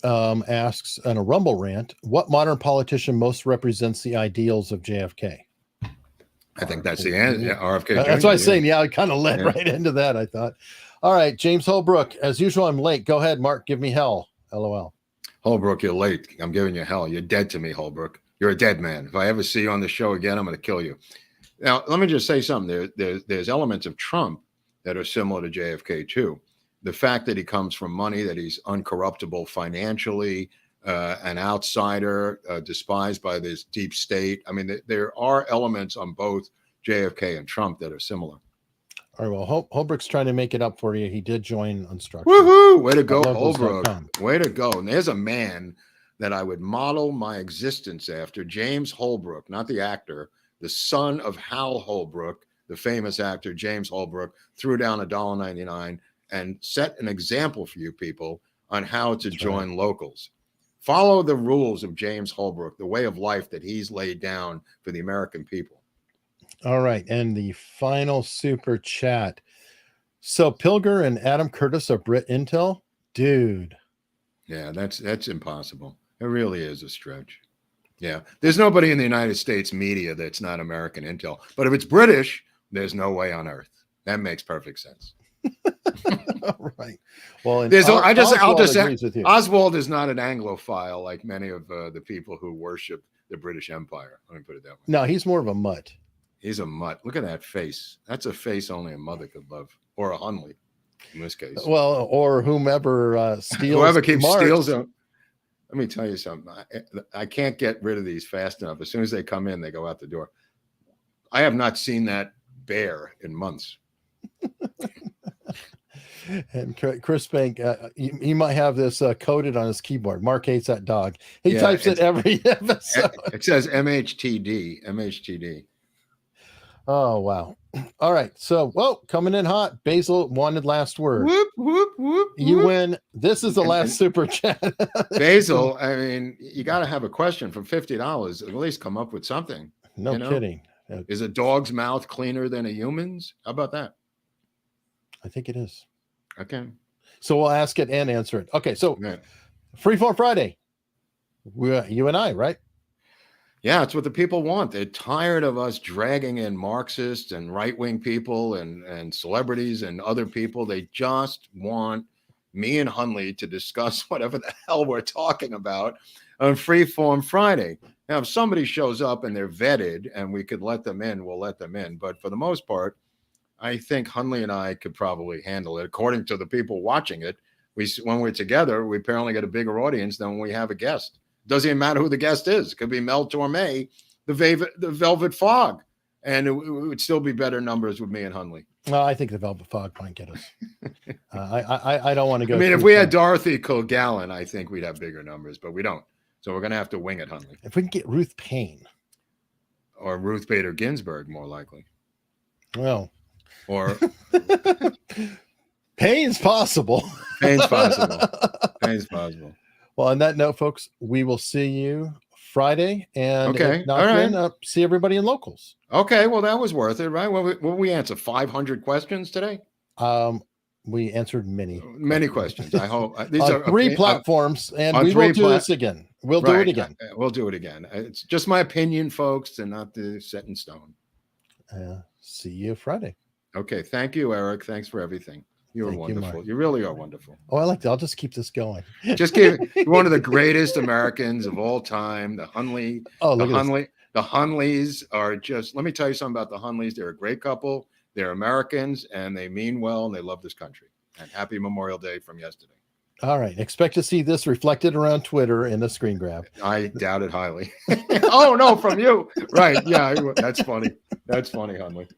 asks in a Rumble rant, what modern politician most represents the ideals of JFK? I think that's the answer. Yeah, RFK Jr. That's what I was saying. Yeah, I kind of led right into that, I thought. All right, James Holbrook. As usual, I'm late. Go ahead, Mark. Give me hell. LOL. Holbrook, you're late. I'm giving you hell. You're dead to me, Holbrook. You're a dead man. If I ever see you on the show again, I'm going to kill you. Now, let me just say something. There's elements of Trump that are similar to JFK, too. The fact that he comes from money, that he's uncorruptible financially, an outsider, despised by this deep state. I mean, there are elements on both JFK and Trump that are similar. All right, well, Holbrook's trying to make it up for you. He did join Unstructured. Woohoo! Way to go, Holbrook. Way to go. And there's a man that I would model my existence after, James Holbrook, not the actor, the son of Hal Holbrook, the famous actor James Holbrook, threw down $1.99 and set an example for you people on how to join locals. Follow the rules of James Holbrook, the way of life that he's laid down for the American people. All right. And the final super chat. So Pilger and Adam Curtis are Brit Intel? Dude. Yeah, that's impossible. It really is a stretch. Yeah. There's nobody in the United States media that's not American Intel. But if it's British, there's no way on earth. That makes perfect sense. All right. Well, I'll just say Oswald is not an Anglophile like many of the people who worship the British Empire. Let me put it that way. No, he's more of a mutt. He's a mutt. Look at that face. That's a face only a mother could love, or a Hunley in this case. Well, or whomever steals. Whoever keeps steals them. Let me tell you something. I can't get rid of these fast enough. As soon as they come in, they go out the door. I have not seen that bear in months. And Chris Bank, he might have this coded on his keyboard. Mark hates that dog. He types it every episode. It says MHTD. Oh, wow. All right. So, coming in hot. Basil wanted last word. Whoop, whoop, whoop. You win. This is the last super chat. Basil, I mean, you got to have a question for $50. At least come up with something. No kidding. Is a dog's mouth cleaner than a human's? How about that? I think it is. Okay. So we'll ask it and answer it. Okay. So Freeform Friday. You and I, right? Yeah, it's what the people want. They're tired of us dragging in Marxists and right-wing people and celebrities and other people. They just want me and Hunley to discuss whatever the hell we're talking about on Freeform Friday. Now, if somebody shows up and they're vetted and we could let them in, we'll let them in. But for the most part, I think Hunley and I could probably handle it. According to the people watching it, when we're together, we apparently get a bigger audience than when we have a guest. Doesn't even matter who the guest is. It could be Mel Torme, the Velvet Fog, and it would still be better numbers with me and Hunley. Well, I think the Velvet Fog might get us. I don't want to go. I mean, if we had Dorothy Kilgallon, I think we'd have bigger numbers, but we don't. So we're going to have to wing it, Hunley. If we can get Ruth Payne. Or Ruth Bader Ginsburg, more likely. Well. Or Payne's possible. Payne's possible. Payne's possible. Well, on that note, folks, we will see you Friday. And okay, all right. See everybody in locals. Okay, well, that was worth it, right? Will we answer 500 questions today? We answered many questions. I hope these are 3 platforms, and we will do this again. We'll do it again. We'll do it again. It's just my opinion, folks, and not set in stone. See you Friday. Okay, thank you, Eric. Thanks for everything. You're wonderful. You really are wonderful. Oh, I like that. I'll just keep this going. Just keep one of the greatest Americans of all time, the Hunley. Oh, look the Hunleys are just, let me tell you something about the Hunleys. They're a great couple. They're Americans, and they mean well, and they love this country. And happy Memorial Day from yesterday. All right. Expect to see this reflected around Twitter in a screen grab. I doubt it highly. Oh, no, from you. Right. Yeah, that's funny. That's funny, Hunley.